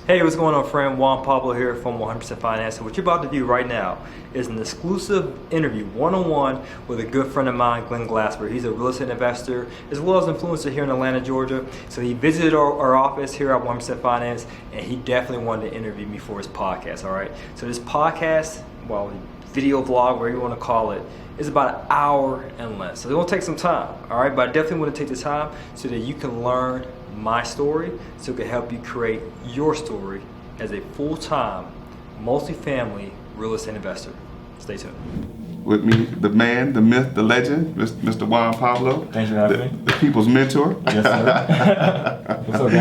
Hey, what's going on, friend? Juan Pablo here from 100% Finance. And what you're about to do right now is an exclusive interview, one-on-one, with a good friend of mine, Glenn Glasper. He's a real estate investor as well as influencer here in Atlanta, Georgia. So he visited our office here at 100% Finance, and he definitely wanted to interview me for his podcast, all right? So this podcast, well, video vlog, whatever you want to call it, is about an hour and less. So it will take some time, all right? But I definitely want to take the time so that you can learn my story, so it can help you create your story as a full-time, multifamily real estate investor. Stay tuned. With me, the man, the myth, the legend, Mr. Juan Pablo. Thanks for having me. The people's mentor. Yes, sir. What's up,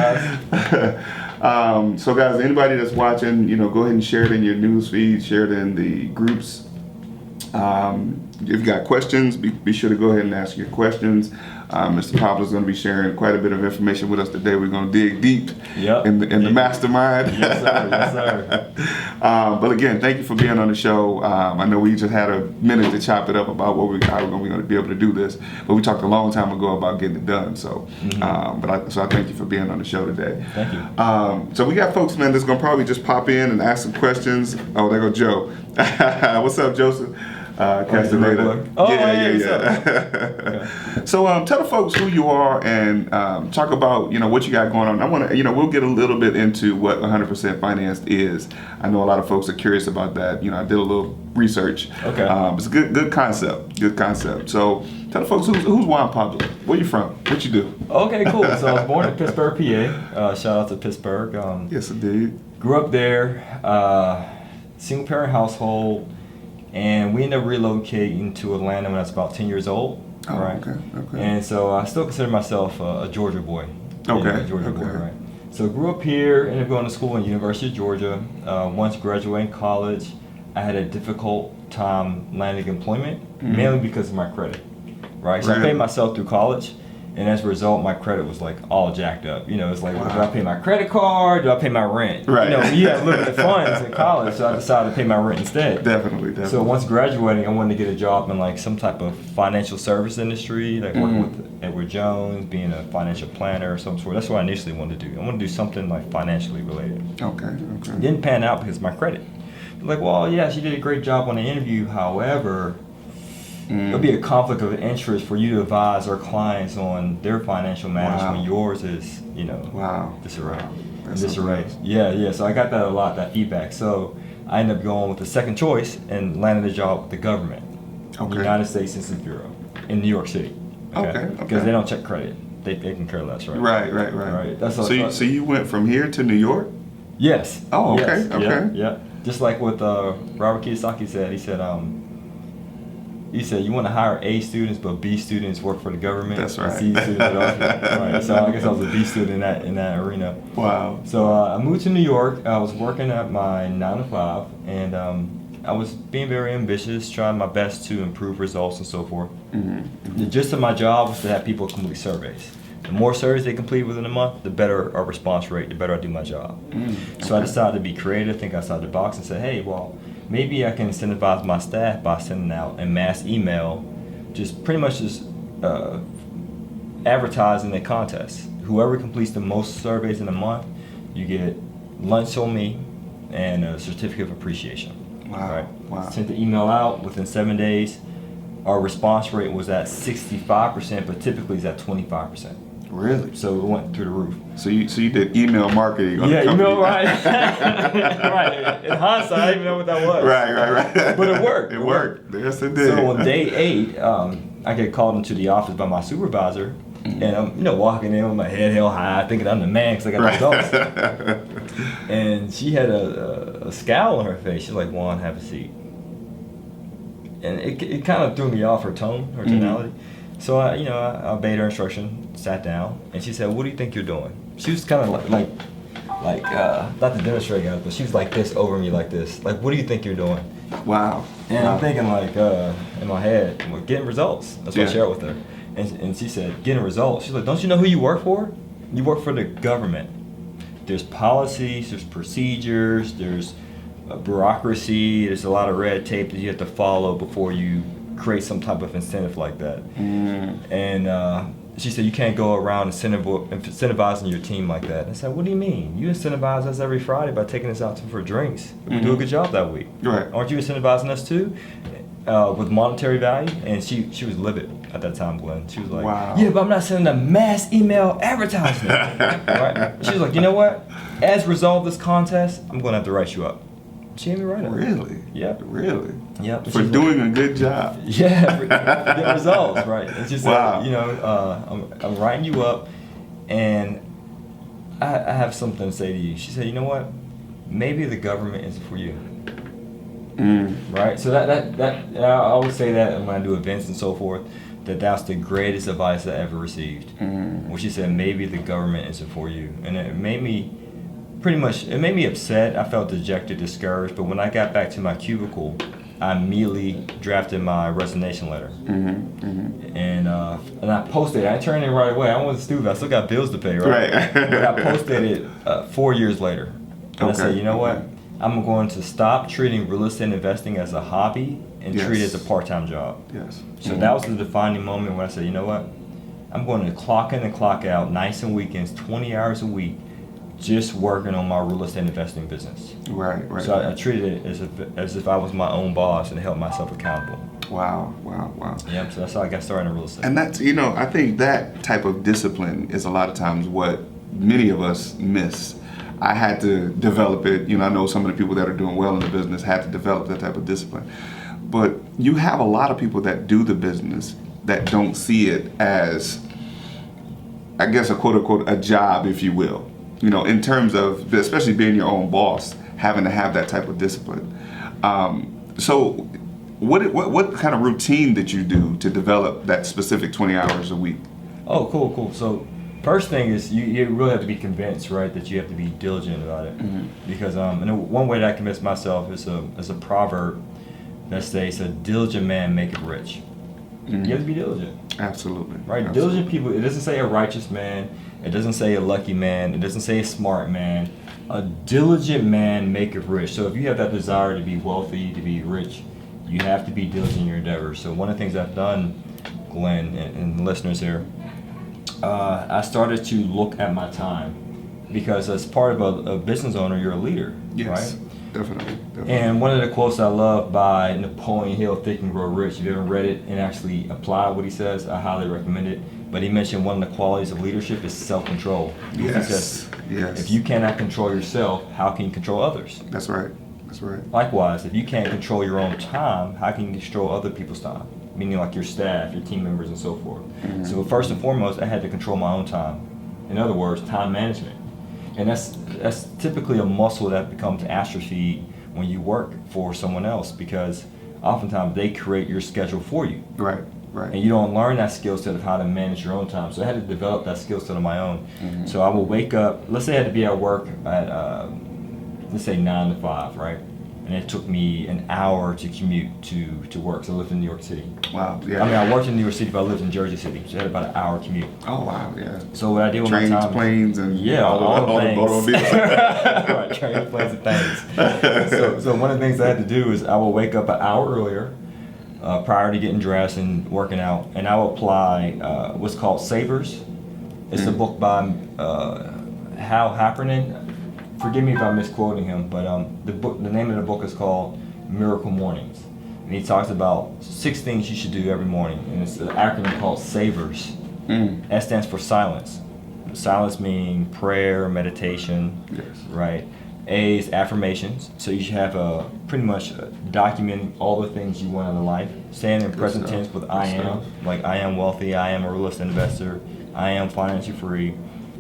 guys? So guys, anybody that's watching, go ahead and share it in your news feed, share it in the groups. If you got questions, be sure to go ahead and ask your questions. Mr. Pablo is going to be sharing quite a bit of information with us today. We're going to dig deep in the mastermind. Yes, sir. Yes, sir. But again, thank you for being on the show. I know we just had a minute to chop it up about how we're going to be able to do this, but we talked a long time ago about getting it done. So, so I thank you for being on the show today. Thank you. So we got folks, man, that's going to probably just pop in and ask some questions. Oh, there go Joe. What's up, Joseph? Castaneda. Okay. So tell the folks who you are and talk about what you got going on. I want to we'll get a little bit into what 100% Finance is. I know a lot of folks are curious about that. I did a little research. Okay. It's a good concept. Good concept. So tell the folks who's Juan Pablo. Where you from? What you do? Okay, cool. So I was born in Pittsburgh, PA. Shout out to Pittsburgh. Yes, indeed. Grew up there. Single parent household. And we ended up relocating to Atlanta when I was about 10 years old. Oh, right? Okay. And so I still consider myself a Georgia boy. Okay. A Georgia boy, right? So grew up here, ended up going to school in University of Georgia. Once graduating college, I had a difficult time landing employment, mainly because of my credit, right? So I paid myself through college. And as a result, my credit was like all jacked up. It's like, do I pay my credit card? Do I pay my rent? Right. You have limited funds in college, so I decided to pay my rent instead. Definitely. So once graduating, I wanted to get a job in like some type of financial service industry, like working with Edward Jones, being a financial planner of some sort. That's what I initially wanted to do. I wanted to do something like financially related. Okay. It didn't pan out because of my credit. Like, well, yeah, she did a great job on the interview. However, there'll be a conflict of interest for you to advise our clients on their financial matters when yours is, disarray. Disarray. Yeah. So I got that a lot, that feedback. So I ended up going with the second choice and landed a job with the government, the United States Census Bureau in New York City. Okay. Because they don't check credit. They can care less, right? Right. That's so you went from here to New York? Yes. Oh, okay. Yes. Okay. Yeah. Just like what Robert Kiyosaki said. He said, you want to hire A students, but B students work for the government. That's right. C students right. So I guess I was a B student in that arena. Wow. So I moved to New York. I was working at my 9 to 5, and I was being very ambitious, trying my best to improve results and so forth. The gist of my job was to have people complete surveys. The more surveys they complete within a month, the better our response rate, the better I do my job. So I decided to be creative, think outside the box, and said, hey, well, maybe I can incentivize my staff by sending out a mass email, pretty much advertising a contest. Whoever completes the most surveys in a month, you get lunch on me and a certificate of appreciation. Wow. Sent the email out within 7 days. Our response rate was at 65%, but typically it's at 25%. Really? So it went through the roof. So you did email marketing on the company. Email, right. Right. In hindsight, I didn't even know what that was. Right. But it worked. It worked. Yes, it did. So on day 8, I get called into the office by my supervisor, and I'm walking in with my head held high, thinking I'm the man because I got the results. And she had a scowl on her face. She's like, Juan, have a seat. And it kind of threw me off, her tone, her tonality. So I obeyed her instruction, sat down, and she said, "What do you think you're doing?" She was kind of like not to demonstrate guys, but she was like this over me, like this. Like, what do you think you're doing? Wow. And I'm thinking like in my head, well, getting results. That's what I shared with her. And she said, getting results. She's like, don't you know who you work for? You work for the government. There's policies, there's procedures, there's bureaucracy, there's a lot of red tape that you have to follow before you create some type of incentive like that. And she said, you can't go around incentivizing your team like that. And I said, what do you mean? You incentivize us every Friday by taking us out for drinks. We do a good job that week. Right. Aren't you incentivizing us too? With monetary value? And she was livid at that time, Glenn. She was like, wow. Yeah, but I'm not sending a mass email advertisement. Right? She was like, you know what? As a result of this contest, I'm going to have to write you up. She had me write up. Really? Yep. Really? Yep. For doing a good job. Yeah, the results, right? It's just wow. like, you know, I'm writing you up, and I have something to say to you. She said, you know what? Maybe the government isn't for you. Right? So that I always say that when I do events and so forth, that's the greatest advice I ever received. When she said, maybe the government isn't for you. And it made me upset. I felt dejected, discouraged. But when I got back to my cubicle, I immediately drafted my resignation letter. And I posted it. I turned it right away. I wasn't stupid. I still got bills to pay, right? But I posted it 4 years later. And I said, you know what? I'm going to stop treating real estate investing as a hobby and treat it as a part-time job. So that was the defining moment when I said, you know what? I'm going to clock in and clock out, nights and weekends, 20 hours a week, just working on my real estate investing business. Right. So I treated it as if I was my own boss and held myself accountable. Wow. Yep, so that's how I got started in real estate. And that's, you know, I think that type of discipline is a lot of times what many of us miss. I had to develop it. You know, I know some of the people that are doing well in the business had to develop that type of discipline. But you have a lot of people that do the business that don't see it as, I guess, a quote unquote, a job, if you will. You know, in terms of, especially being your own boss, having to have that type of discipline. So what kind of routine did you do to develop that specific 20 hours a week? Oh, cool. So first thing is you really have to be convinced, right, that you have to be diligent about it. Because and one way that I convince myself is a proverb that states, a diligent man maketh rich. You have to be diligent. Absolutely. Right? Diligent people, it doesn't say a righteous man, it doesn't say a lucky man, it doesn't say a smart man. A diligent man maketh rich. So if you have that desire to be wealthy, to be rich, you have to be diligent in your endeavors. So one of the things I've done, Glenn and listeners here, I started to look at my time, because as part of a business owner, you're a leader, right? Definitely. And one of the quotes I love by Napoleon Hill, Think and Grow Rich, if you haven't read it and actually apply what he says, I highly recommend it. But he mentioned one of the qualities of leadership is self-control. He says, if you cannot control yourself, how can you control others? That's right. Likewise, if you can't control your own time, how can you control other people's time? Meaning like your staff, your team members, and so forth. So first and foremost, I had to control my own time. In other words, time management. And that's typically a muscle that becomes atrophied when you work for someone else, because oftentimes they create your schedule for you. Right. And you don't learn that skill set of how to manage your own time. So I had to develop that skill set on my own. So I will wake up, let's say I had to be at work at, let's say 9 to 5, right? And it took me an hour to commute to work. So I lived in New York City. Wow, I mean, I worked in New York City, but I lived in Jersey City. So I had about an hour commute. Oh, wow, yeah. So what I did with Trains, my time... planes, and all the things. Right, trains, planes, and things. So one of the things I had to do is I will wake up an hour earlier, prior to getting dressed and working out, and I will apply what's called Savers. It's a book by Hal Hapernan. Forgive me if I'm misquoting him, but the name of the book is called Miracle Mornings. And he talks about 6 things you should do every morning. And it's an acronym called SAVERS. S stands for silence. Silence meaning prayer, meditation, right? A is affirmations. So you should have pretty much documenting all the things you want out of life. Saying in present tense with I am. Like I am wealthy, I am a real estate investor, I am financially free.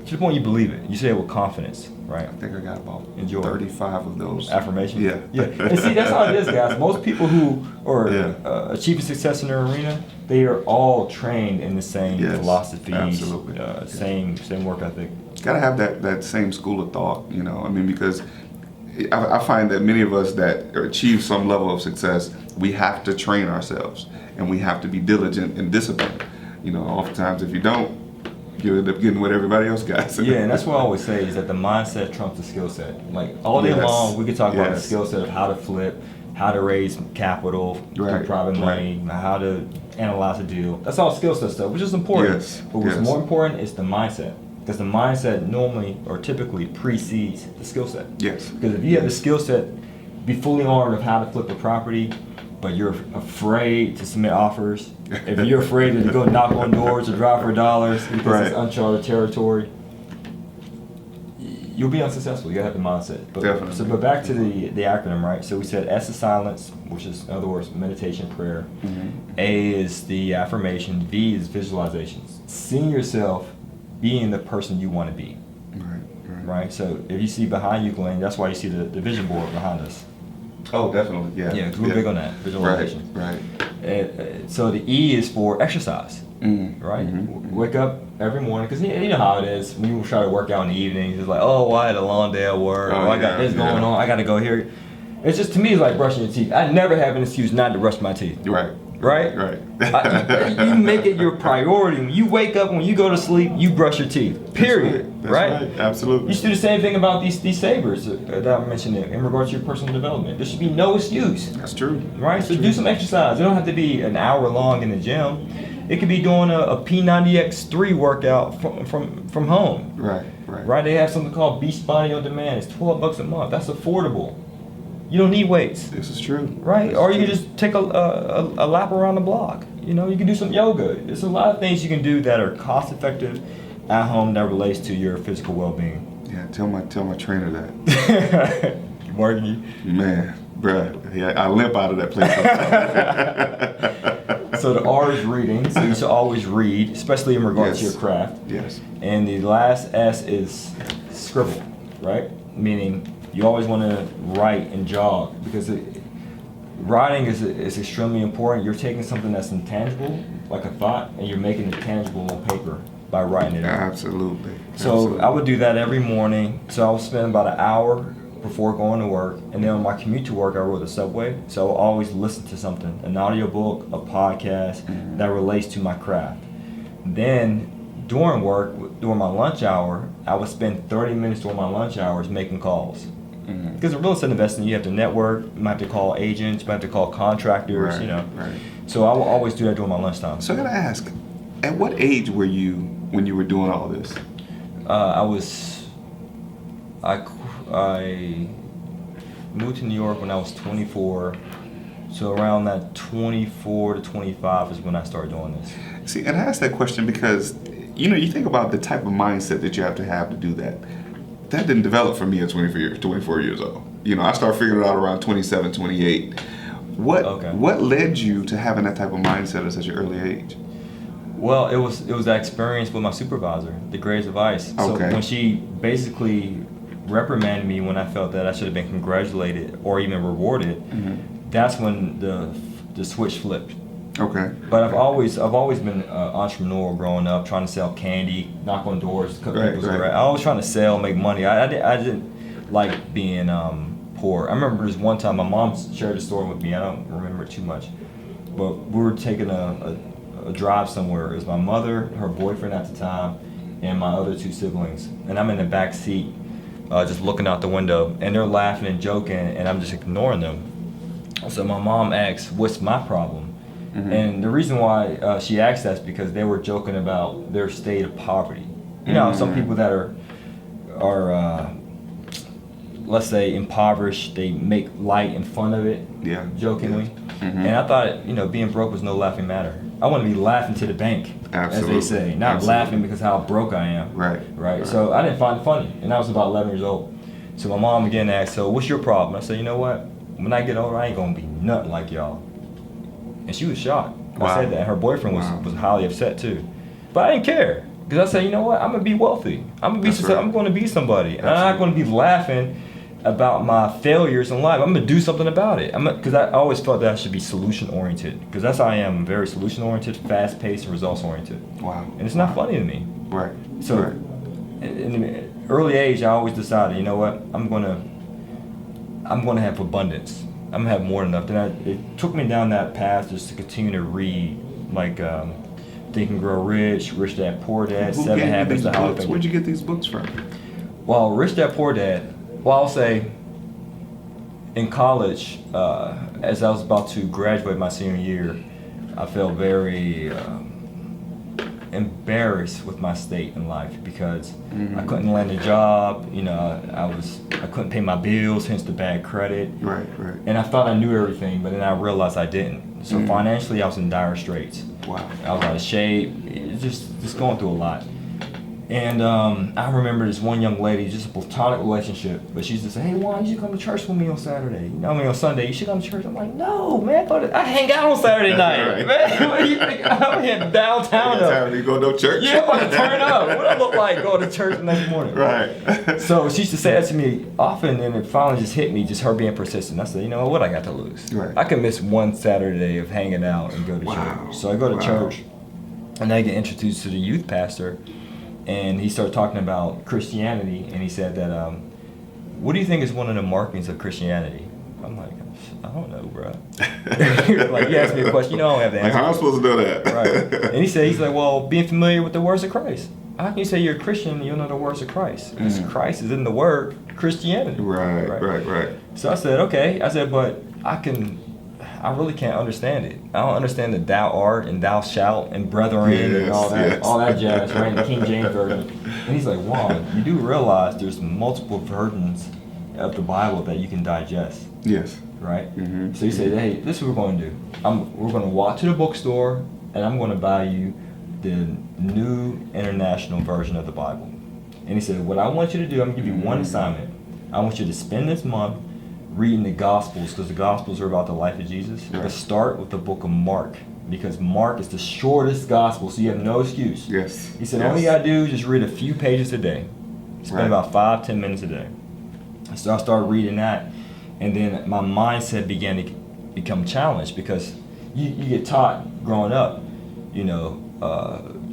To the point you believe it. You say it with confidence, right? I think I got about 35 of those. Affirmations? Yeah. And see, that's how it is, guys. Most people who are achieving success in their arena, they are all trained in the same philosophies, same work ethic. Got to have that same school of thought, you know. I mean, because I find that many of us that achieve some level of success, we have to train ourselves, and we have to be diligent and disciplined. You know, oftentimes if you don't, you end up getting what everybody else got. Yeah, and that's what I always say is that the mindset trumps the skill set. Like all day long, we could talk about the skill set of how to flip, how to raise capital through private money, how to analyze a deal. That's all skill set stuff, which is important. Yes. But what's more important is the mindset. Because the mindset normally or typically precedes the skill set. Yes. Because if you have the skill set, be fully armed of how to flip a property, but you're afraid to submit offers, if you're afraid to go knock on doors or drive for dollars because it's uncharted territory, you'll be unsuccessful. You gotta have the mindset. But, Definitely. So, but back to the acronym, right? So we said S is silence, which is, in other words, meditation, prayer. A is the affirmation. V is visualizations. Seeing yourself being the person you want to be. Right. So if you see behind you, Glenn, that's why you see the vision board behind us. Oh, definitely. Yeah. Yeah, because we're big on that visualization. Right. So the E is for exercise. Right. Wake up every morning, because you know how it is when you try to work out in the evenings. It's like, oh, I had a long day at work. Oh, I got this going on. I got to go here. It's just, to me, it's like brushing your teeth. I never have an excuse not to brush my teeth. Right. You make it your priority. When you wake up, when you go to sleep, you brush your teeth. Period. That's right. Absolutely. You should do the same thing about these savers that I mentioned in regards to your personal development. There should be no excuse. That's true. Right? So do some exercise. It don't have to be an hour long in the gym. It could be doing a P90X3 workout from home. Right? They have something called Beachbody on Demand. It's $12 a month. That's affordable. You don't need weights. This is true. Right? Or you can just take a lap around the block. You can do some yoga. There's a lot of things you can do that are cost effective at home that relates to your physical well-being. Yeah, tell my trainer that. Working you? Man, bruh, I limp out of that place. So the R is reading. So you should always read, especially in regards to your craft. Yes. And the last S is scribble, right? Meaning you always want to write and jog, because writing is extremely important. You're taking something that's intangible, like a thought, and you're making it tangible on paper by writing it out. Absolutely. So I would do that every morning. So I would spend about an hour before going to work, and then on my commute to work, I rode the subway. So I would always listen to something, an audiobook, a podcast that relates to my craft. Then during work, during my lunch hour, I would spend 30 minutes during my lunch hours making calls. Because in real estate investing, you have to network, you might have to call agents, you might have to call contractors, Right. So I will always do that during my lunchtime. So I gotta ask, at what age were you when you were doing all this? I moved to New York when I was 24. So around that 24 to 25 is when I started doing this. See, and I asked that question because, you think about the type of mindset that you have to do that. That didn't develop for me at 24 years old. I started figuring it out around 27, 28. What led you to having that type of mindset at such an early age? Well, it was that experience with my supervisor, the greatest advice. So when she basically reprimanded me when I felt that I should have been congratulated or even rewarded, that's when the switch flipped. But I've always been entrepreneurial growing up, trying to sell candy, knock on doors, cut people's grass. I was trying to sell, make money. I didn't like being poor. I remember this one time my mom shared a story with me. I don't remember it too much, but we were taking a drive somewhere. It was my mother, her boyfriend at the time, and my other two siblings. And I'm in the back seat, just looking out the window, and they're laughing and joking, and I'm just ignoring them. So my mom asks, "What's my problem?" And the reason why she asked that is because they were joking about their state of poverty. Some people that are let's say impoverished, they make light and fun of it, jokingly. And I thought, being broke was no laughing matter. I want to be laughing to the bank, as they say, not laughing because how broke I am. Right. So I didn't find it funny, and I was about 11 years old. So my mom again asked, "So what's your problem?" I said, "You know what? When I get older, I ain't gonna be nothing like y'all." And she was shocked. I said that, and her boyfriend was highly upset too. But I didn't care, because I said, you know what? I'm gonna be wealthy. I'm gonna be somebody, and I'm not gonna be laughing about my failures in life. I'm gonna do something about it. Because I always felt that I should be solution oriented, because that's how I am. I'm very solution oriented, fast paced, and results oriented. And it's not funny to me. So in the early age, I always decided, you know what? I'm gonna have abundance. I'm gonna have more than enough. It took me down that path just to continue to read, like Think and Grow Rich, Rich Dad Poor Dad, 7 Habits of Highly Effective. Where'd you get these books from? Well, Rich Dad Poor Dad, I'll say in college, as I was about to graduate my senior year, I felt very embarrassed with my state in life because I couldn't land a job. You know, I couldn't pay my bills, hence the bad credit. Right. And I thought I knew everything, but then I realized I didn't. So financially, I was in dire straits. Wow. I was out of shape, just going through a lot. And I remember this one young lady, just a platonic relationship, but she used to say, "Hey, Juan, you should come to church with me on Saturday. On Sunday, you should come to church." I'm like, "No, man, I hang out on Saturday night, Right. man. What do you think? I'm in downtown. You go to no church? Yeah, I'm about to turn up. What do I look like going to church the next morning?" Right. So she used to say that to me often, and it finally just hit me, just her being persistent. I said, you know what I got to lose? Right. I can miss one Saturday of hanging out and go to church. So I go to church, and I get introduced to the youth pastor. And he started talking about Christianity, and he said that, what do you think is one of the markings of Christianity? I'm like, I don't know, bro. Like, he asked me a question, you know, I don't have the answer. How am I supposed to know that? Right. And he's like, well, being familiar with the words of Christ. How can you say you're a Christian and you don't know the words of Christ? Because Christ is in the word Christianity. Right. So I said, okay. I said, but I really can't understand it. I don't understand the thou art and thou shalt and brethren and all that jazz, right? In the King James Version. And he's like, Juan, you do realize there's multiple versions of the Bible that you can digest. Yes. Right? So he said, hey, this is what we're going to do. We're going to walk to the bookstore and I'm going to buy you the New International Version of the Bible. And he said, what I want you to do, I'm going to give you one assignment. I want you to spend this month reading the Gospels, because the Gospels are about the life of Jesus. But start with the book of Mark, because Mark is the shortest Gospel, so you have no excuse. Yes. He said, all you got to do is just read a few pages a day. Spend about 5-10 minutes a day. So I started reading that, and then my mindset began to become challenged, because you get taught growing up, you know,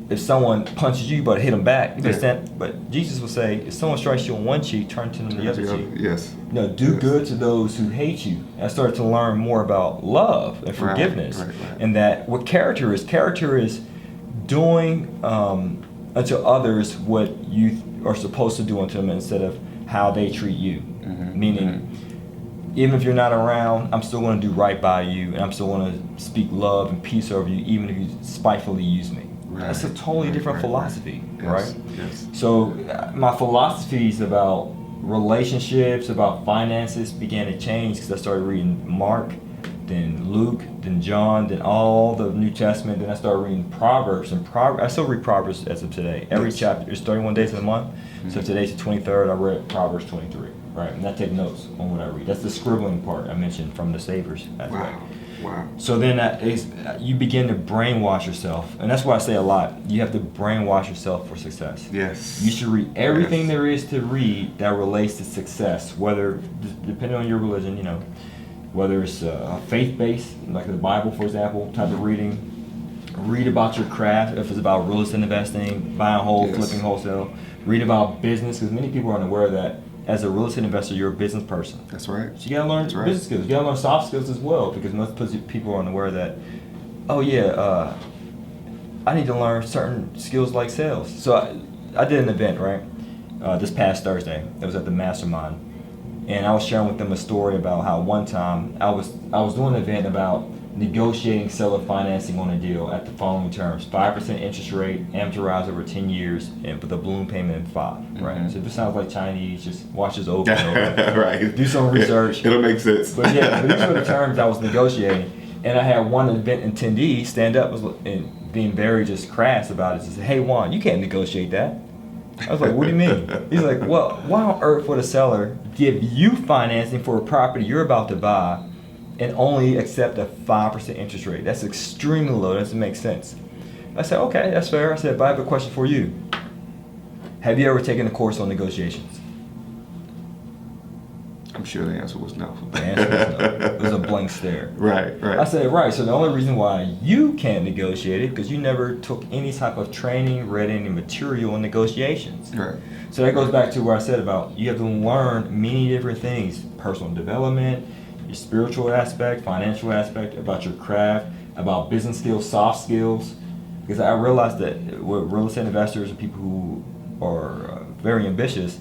if someone punches you, but hit them back. You understand? But Jesus would say, if someone strikes you on one cheek, turn to them the other cheek. Yes. You know, do good to those who hate you. I started to learn more about love and forgiveness, and that what character is doing unto others what you are supposed to do unto them instead of how they treat you. Meaning, even if you're not around, I'm still going to do right by you, and I'm still going to speak love and peace over you, even if you spitefully use me. That's a totally different philosophy, right? Yes. So my philosophies about relationships, about finances began to change because I started reading Mark, then Luke, then John, then all the New Testament. Then I started reading Proverbs, and I still read Proverbs as of today. Every chapter, there's 31 days in a month. So today's the 23rd. I read Proverbs 23, right? And I take notes on what I read. That's the scribbling part I mentioned from the Savers. Wow. So then you begin to brainwash yourself, and that's why I say a lot. You have to brainwash yourself for success. Yes. You should read everything there is to read that relates to success, whether, depending on your religion, you know, whether it's faith-based, like the Bible, for example, type of reading. Read about your craft, if it's about real estate investing, buying whole, flipping wholesale. Read about business, because many people aren't aware that as a real estate investor, you're a business person. That's right. So you gotta learn business skills. You gotta learn soft skills as well, because most people aren't aware that, I need to learn certain skills like sales. So I did an event, right? This past Thursday. It was at the Mastermind, and I was sharing with them a story about how one time I was doing an event about negotiating seller financing on a deal at the following terms: 5% interest rate, amortized over 10 years, and with a balloon payment in 5. Right. So if it sounds like Chinese, just watch this over and over. Right. Do some research. It'll make sense. But these were the terms I was negotiating, and I had one event attendee stand up and being very just crass about it. He said, "Hey Juan, you can't negotiate that." I was like, "What do you mean?" He's like, "Well, why on earth would a seller give you financing for a property you're about to buy and only accept a 5% interest rate? That's extremely low. That doesn't make sense." I said, "Okay, that's fair." I said, "But I have a question for you. Have you ever taken a course on negotiations?" I'm sure the answer was no. The answer was no. It was a blank stare. Right. I said, right, so the only reason why you can't negotiate it because you never took any type of training, read any material on negotiations. Right. So that goes back to where I said about you have to learn many different things: personal development, your spiritual aspect, financial aspect, about your craft, about business skills, soft skills. Because I realized that with real estate investors and people who are very ambitious,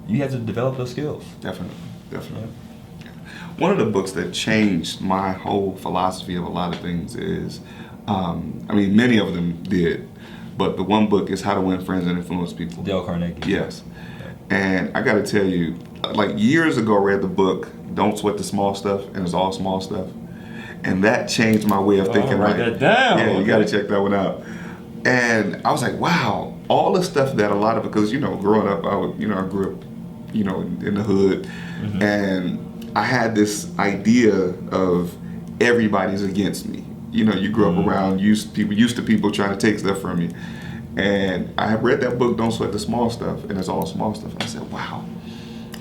you have to develop those skills. Definitely. Yeah. One of the books that changed my whole philosophy of a lot of things is, I mean, many of them did, but the one book is How to Win Friends and Influence People. Dale Carnegie. Yes. And I got to tell you, like years ago, I read the book Don't Sweat the Small Stuff, and it's all small stuff. And that changed my way of thinking. Write that down. Yeah, you got to check that one out. And I was like, wow, all the stuff that a lot of, because, you know, growing up, I grew up, you know, in the hood. Mm-hmm. And I had this idea of everybody's against me. You know, you grew up around used to people trying to take stuff from you. And I have read that book, Don't Sweat the Small Stuff, and it's all small stuff. And I said, wow,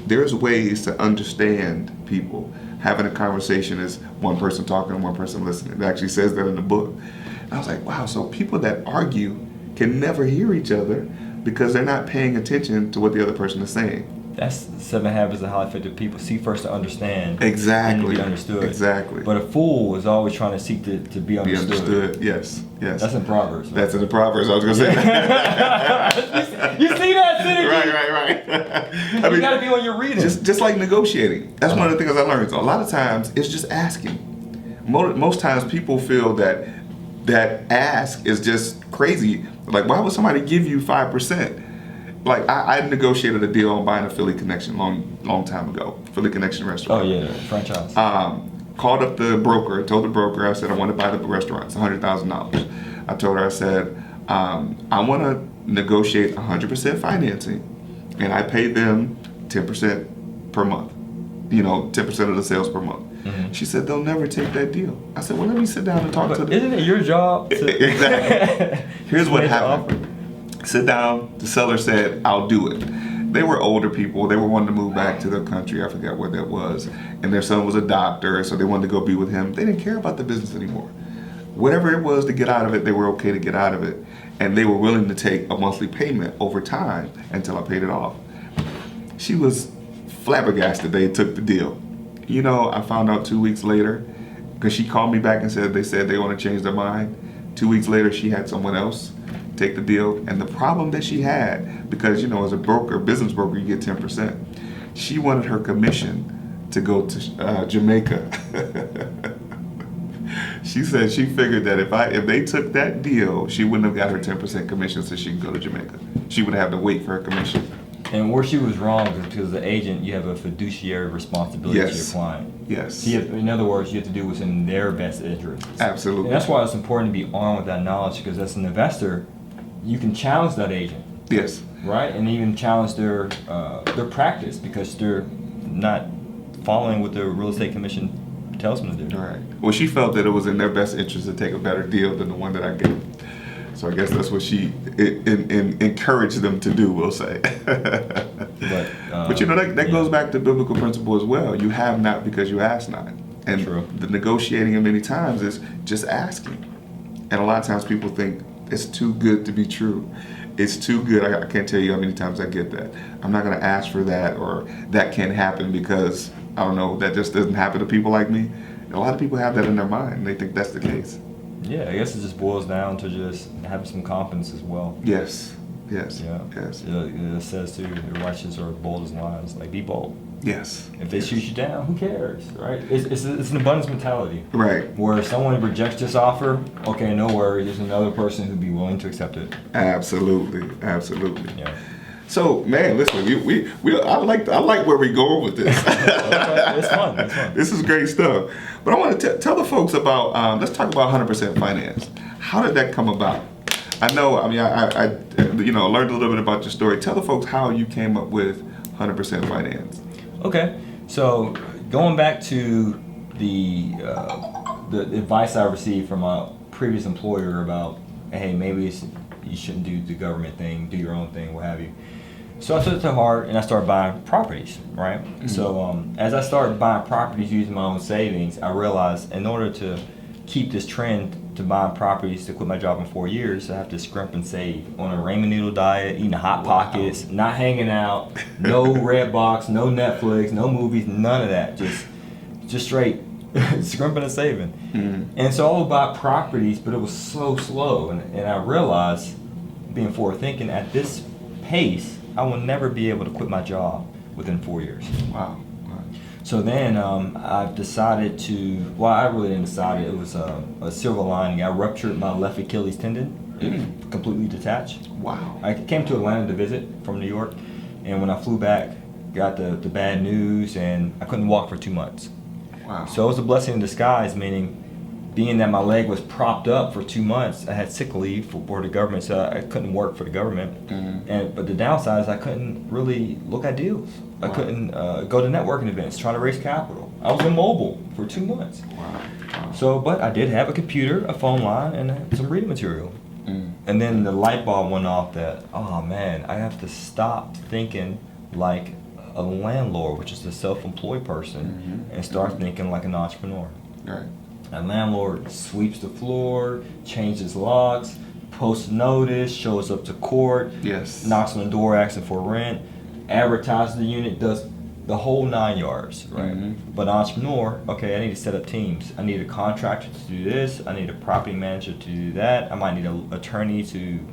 there's ways to understand people. Having a conversation is one person talking, one person listening. It actually says that in the book. And I was like, wow, so people that argue can never hear each other because they're not paying attention to what the other person is saying. That's 7 Habits of Highly Effective People. See first to understand. Exactly. And to be understood. Exactly. But a fool is always trying to seek to be understood. Be understood. Yes. Yes. That's in Proverbs. Right? That's in the Proverbs. I was gonna say. You see that synergy? Right. I mean, you gotta be on your reading. Just like negotiating. That's one of the things I learned. So a lot of times it's just asking. Most times people feel that ask is just crazy. Like, why would somebody give you 5%? Like I negotiated a deal on buying a Philly Connection long time ago. Philly Connection restaurant. Oh yeah, franchise. Called up the broker, told the broker, I said, I want to buy the restaurant. It's $100,000. I told her, I said, I want to negotiate 100% financing, and I pay them 10% per month. You know, 10% of the sales per month. Mm-hmm. She said, they'll never take that deal. I said, well, let me sit down and talk to them. Isn't it your job to... Exactly. Here's what happened. Sit down, the seller said, I'll do it. They were older people. They were wanting to move back to their country. I forgot where that was. And their son was a doctor, so they wanted to go be with him. They didn't care about the business anymore. Whatever it was to get out of it, they were okay to get out of it. And they were willing to take a monthly payment over time until I paid it off. She was flabbergasted they took the deal. You know, I found out 2 weeks later, because she called me back and said they want to change their mind. 2 weeks later, she had someone else take the deal. And the problem that she had, because, you know, as a broker, business broker, you get 10%. She wanted her commission to go to Jamaica. She said she figured that if they took that deal, she wouldn't have got her 10% commission so she could go to Jamaica. She would have to wait for her commission. And where she was wrong is because as an agent, you have a fiduciary responsibility to your client. Yes. So in other words, you have to do what's in their best interest. Absolutely. And that's why it's important to be armed with that knowledge, because as an investor, you can challenge that agent. Yes. Right? And even challenge their practice, because they're not following what the real estate commission tells them to do. Right. Well, she felt that it was in their best interest to take a better deal than the one that I gave. So I guess that's what she encouraged them to do, we'll say. But you know, that goes back to biblical principle as well. You have not because you ask not. And True. The negotiating many times is just asking. And a lot of times people think it's too good to be true. It's too good. I can't tell you how many times I get that. I'm not going to ask for that, or that can't happen because, I don't know, that just doesn't happen to people like me. And a lot of people have that in their mind, and they think that's the case. Yeah, I guess it just boils down to just having some confidence as well. Yes. Yes. Yeah. Yes. It says too, the righteous are bold as lions. Like, be bold. Yes. If they shoot you down, who cares, right? It's an abundance mentality. Right. Where if someone rejects this offer, okay, no worries. There's another person who'd be willing to accept it. Absolutely. Absolutely. Yeah. So, man, listen, I like where we're going with this. It's fun. It's fun. This is great stuff. But I want to tell the folks about, let's talk about 100% finance. How did that come about? I know, I learned a little bit about your story. Tell the folks how you came up with 100% finance. Okay. So, going back to the advice I received from a previous employer about, hey, maybe you shouldn't do the government thing, do your own thing, what have you. So I took it to heart and I started buying properties, right? Mm-hmm. So as I started buying properties using my own savings, I realized in order to keep this trend to buying properties to quit my job in 4 years, I have to scrimp and save on a ramen noodle diet, eating Hot Pockets, not hanging out, no Redbox, no Netflix, no movies, none of that. Just straight scrimping and saving. Mm-hmm. And so I would buy properties, but it was so slow. And I realized, being forward thinking, at this pace, I will never be able to quit my job within 4 years. Wow. So then I've decided to, well, I really didn't decide. It was a silver lining. I ruptured my left Achilles tendon. It completely detached. Wow. I came to Atlanta to visit from New York, and when I flew back, got the bad news, and I couldn't walk for 2 months. Wow. So it was a blessing in disguise, meaning being that my leg was propped up for 2 months, I had sick leave for the government, so I couldn't work for the government. But the downside is I couldn't really look at deals. I couldn't go to networking events, try to raise capital. I was immobile for 2 months. Wow. So, but I did have a computer, a phone line, and some reading material. And then the light bulb went off that, oh man, I have to stop thinking like a landlord, which is a self-employed person, and start thinking like an entrepreneur. Right. A landlord sweeps the floor, changes locks, posts notice, shows up to court, Yes. knocks on the door asking for rent, advertises the unit, does the whole 9 yards, right? But entrepreneur, okay, I need to set up teams. I need a contractor to do this. I need a property manager to do that. I might need an attorney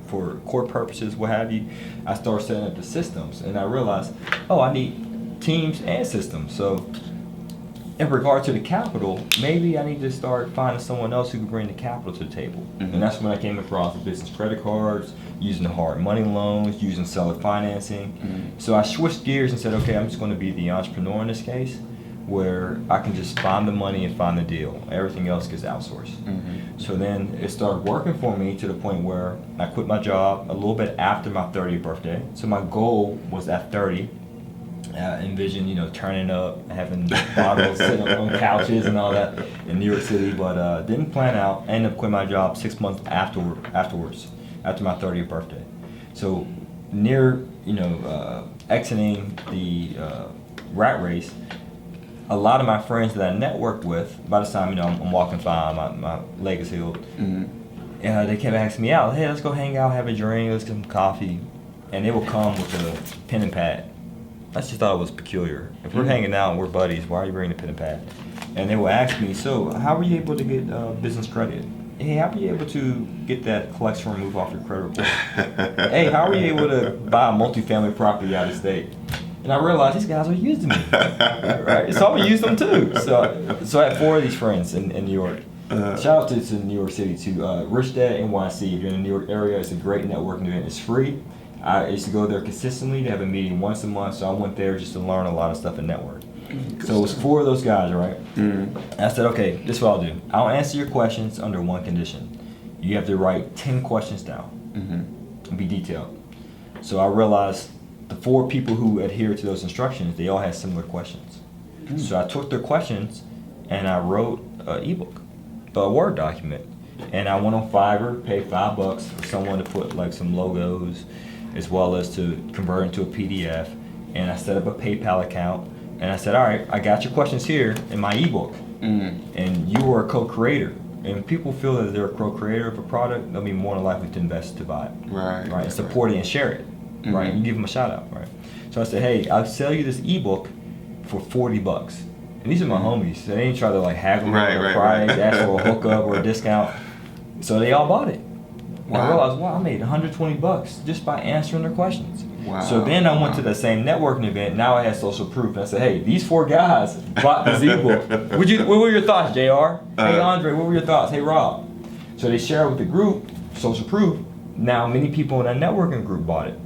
for court purposes, what have you. I start setting up the systems, and I realized, oh, I need teams and systems. So in regard to the capital, maybe I need to start finding someone else who can bring the capital to the table. And that's when I came across the business credit cards, using the hard money loans, using seller financing. So I switched gears and said, okay, I'm just going to be the entrepreneur in this case, where I can just find the money and find the deal. Everything else gets outsourced. So then it started working for me to the point where I quit my job a little bit after my 30th birthday. So my goal was at 30. Envision, turning up, having bottles, sitting on couches and all that in New York City, but didn't plan out. I ended up quitting my job 6 months afterwards, after my 30th birthday. So near, exiting the rat race, a lot of my friends that I networked with, by the time, I'm walking fine, my leg is healed, they kept asking me out, hey, let's go hang out, have a drink, let's get some coffee, and they will come with a pen and pad. I just thought it was peculiar. If we're hanging out and we're buddies, why are you bringing a pen and pad? And they will ask me, so how were you able to get business credit? Hey, how were you able to get that collection removed off your credit report? Hey, how were you able to buy a multifamily property out of state? And I realized these guys are using me, right? So I'm gonna use them too. So I had 4 of these friends in New York. Shout out to New York City too. Rich Dad NYC, if you're in the New York area, it's a great networking event. It's free. I used to go there consistently. They have a meeting once a month, so I went there just to learn a lot of stuff and network. So it was 4 of those guys, right? I said, okay, this is what I'll do. I'll answer your questions under one condition. You have to write 10 questions down and be detailed. So I realized the 4 people who adhered to those instructions, they all had similar questions. So I took their questions and I wrote an ebook, a Word document. And I went on Fiverr, paid $5 for someone to put like some logos, as well as to convert into a PDF. And I set up a PayPal account. And I said, all right, I got your questions here in my ebook. And you were a co-creator. And if people feel that they're a co-creator of a product, they'll be more than likely to invest to buy it. Right. And support it and share it. Right. And you give them a shout out. Right. So I said, hey, I'll sell you this ebook for $40. And these are my homies. So they ain't try to like haggle me on the price, ask for a hookup or a discount. So they all bought it. Wow. I realized, wow, I made $120 just by answering their questions. Wow. So then I went to the same networking event. Now I had social proof. And I said, hey, these 4 guys bought this ebook. What were your thoughts, JR? Hey, Andre, what were your thoughts? Hey, Rob. So they share it with the group, social proof. Now many people in that networking group bought it.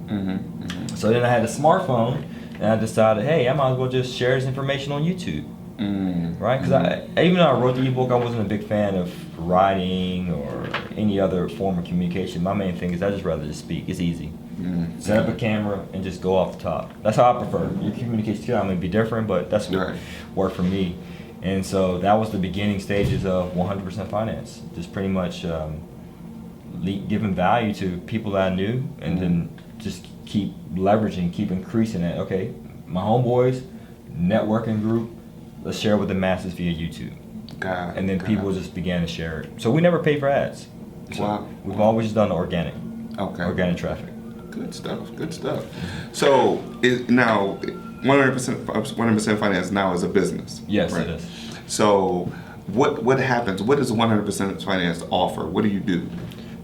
So then I had a smartphone, and I decided, hey, I might as well just share this information on YouTube. Right? Because even though I wrote the ebook, I wasn't a big fan of writing or any other form of communication. My main thing is I just rather just speak. It's easy. Set up a camera and just go off the top. That's how I prefer. Your communication style may be different, but that's what worked for me. And so that was the beginning stages of 100% Finance. Just pretty much giving value to people that I knew, and then just keep leveraging, keep increasing it. Okay, my homeboys, networking group, let's share with the masses via YouTube. And then people just began to share it. So we never paid for ads. So we've always done organic. Organic traffic. Good stuff. So now 100% Finance now is a business. Yes, right? It is. So what happens? What does 100% Finance offer? What do you do?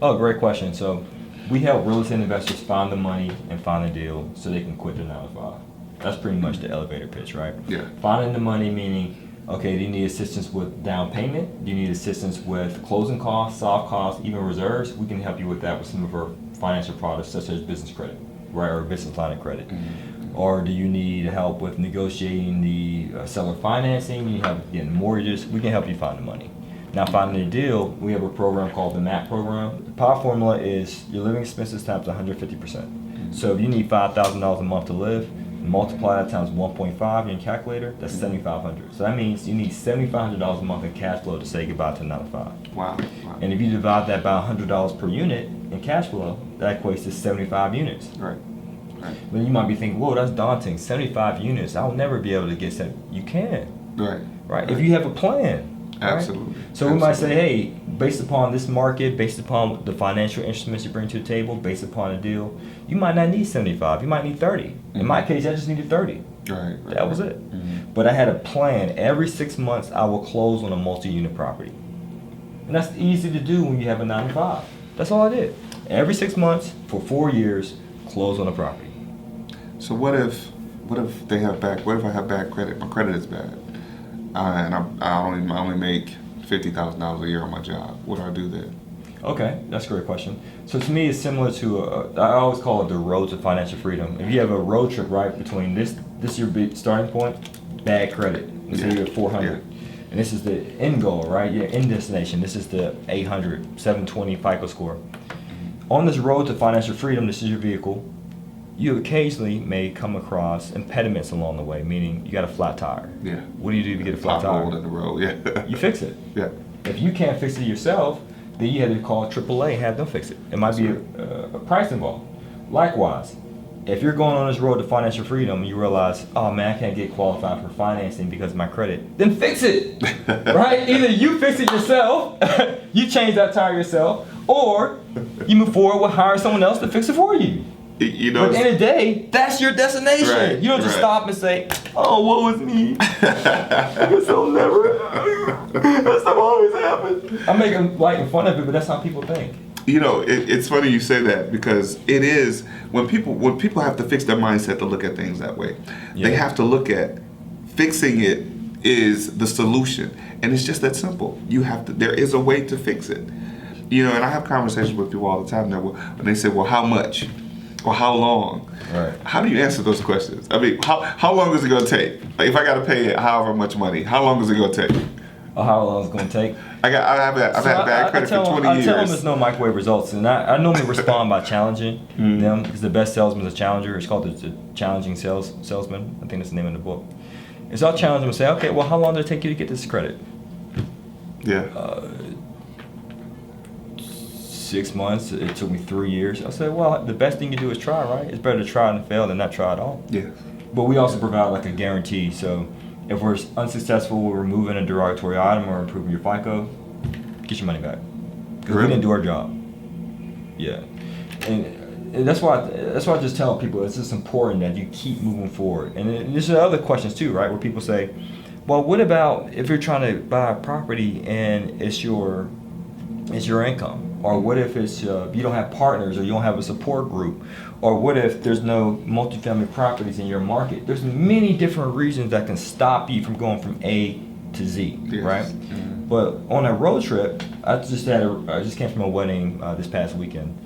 Oh, great question. So we help real estate investors find the money and find the deal so they can quit their 9 to 5. That's pretty much the elevator pitch, right? Yeah. Finding the money meaning, okay, do you need assistance with down payment? Do you need assistance with closing costs, soft costs, even reserves? We can help you with that with some of our financial products such as business credit, right, or business line of credit. Or do you need help with negotiating the seller financing? You have getting mortgages? We can help you find the money. Now, finding a deal, we have a program called the MAP program. The power formula is your living expenses times 150%. So if you need $5,000 a month to live, multiply that times 1.5 in your calculator, that's $7,500. So that means you need $7,500 a month in cash flow to say goodbye to 9 to 5. Wow. And if you divide that by $100 per unit in cash flow, that equates to 75 units. Right. Then you might be thinking, whoa, that's daunting. 75 units, I'll never be able to get 70. You can. Right. If you have a plan. Absolutely. Right? So we might say, hey, based upon this market, based upon the financial instruments you bring to the table, based upon a deal, you might not need 75. You might need 30. In my case, I just needed 30. That was it. But I had a plan. Every 6 months, I will close on a multi-unit property. And that's easy to do when you have a 9 to 5. That's all I did. Every 6 months, for 4 years, close on a property. So what if they have what if I have bad credit? My credit is bad, and I only make $50,000 a year on my job. What do I do then? Okay, that's a great question. So to me, it's similar to I always call it the road to financial freedom. If you have a road trip, right, between this is your big starting point, bad credit. Let's say you're at 400, and this is the end goal, right? Your end destination. This is the 800, 720 FICO score. On this road to financial freedom, this is your vehicle. You occasionally may come across impediments along the way, meaning you got a flat tire. Yeah. What do you do to get a flat tire? In the road. Yeah. You fix it. Yeah. If you can't fix it yourself, then you have to call AAA and have them fix it. It might be a price involved. Likewise, if you're going on this road to financial freedom and you realize, oh man, I can't get qualified for financing because of my credit, then fix it, right? Either you fix it yourself, you change that tire yourself, or you move forward with hiring someone else to fix it for you. You know, but at the end of the day, that's your destination. Right, you don't just stop and say, oh, what was me? I guess I'll never. That's not always happen. I'm making light and fun of it, but that's how people think. You know, it's funny you say that because it is when people have to fix their mindset to look at things that way. Yeah. They have to look at fixing it is the solution, and it's just that simple. There is a way to fix it. You know, and I have conversations with people all the time and they say, well, how much? Or how long? Right. How do you answer those questions? I mean, how long is it going to take? Like if I got to pay it however much money, how long is it going to take? Or how long is it going to take? I've had bad credit for 20 years. I tell them there's no microwave results, and I normally respond by challenging them because the best salesman is a challenger. It's called the challenging salesman. I think that's the name of the book. And so I'll challenge them and say, okay, well, how long did it take you to get this credit? Yeah. 6 months. It took me 3 years. I said, well, the best thing you do is try, right? It's better to try and fail than not try at all. Yeah. But we also provide like a guarantee. So if we're unsuccessful with removing a derogatory item or improving your FICO, get your money back. Because we didn't do our job. Yeah. And that's why I just tell people it's just important that you keep moving forward. And there's other questions too, right? Where people say, well, what about if you're trying to buy a property and it's your income? Or what if it's you don't have partners or you don't have a support group? Or what if there's no multifamily properties in your market? There's many different reasons that can stop you from going from A to Z, right? Mm-hmm. But on a road trip, I just came from a wedding this past weekend,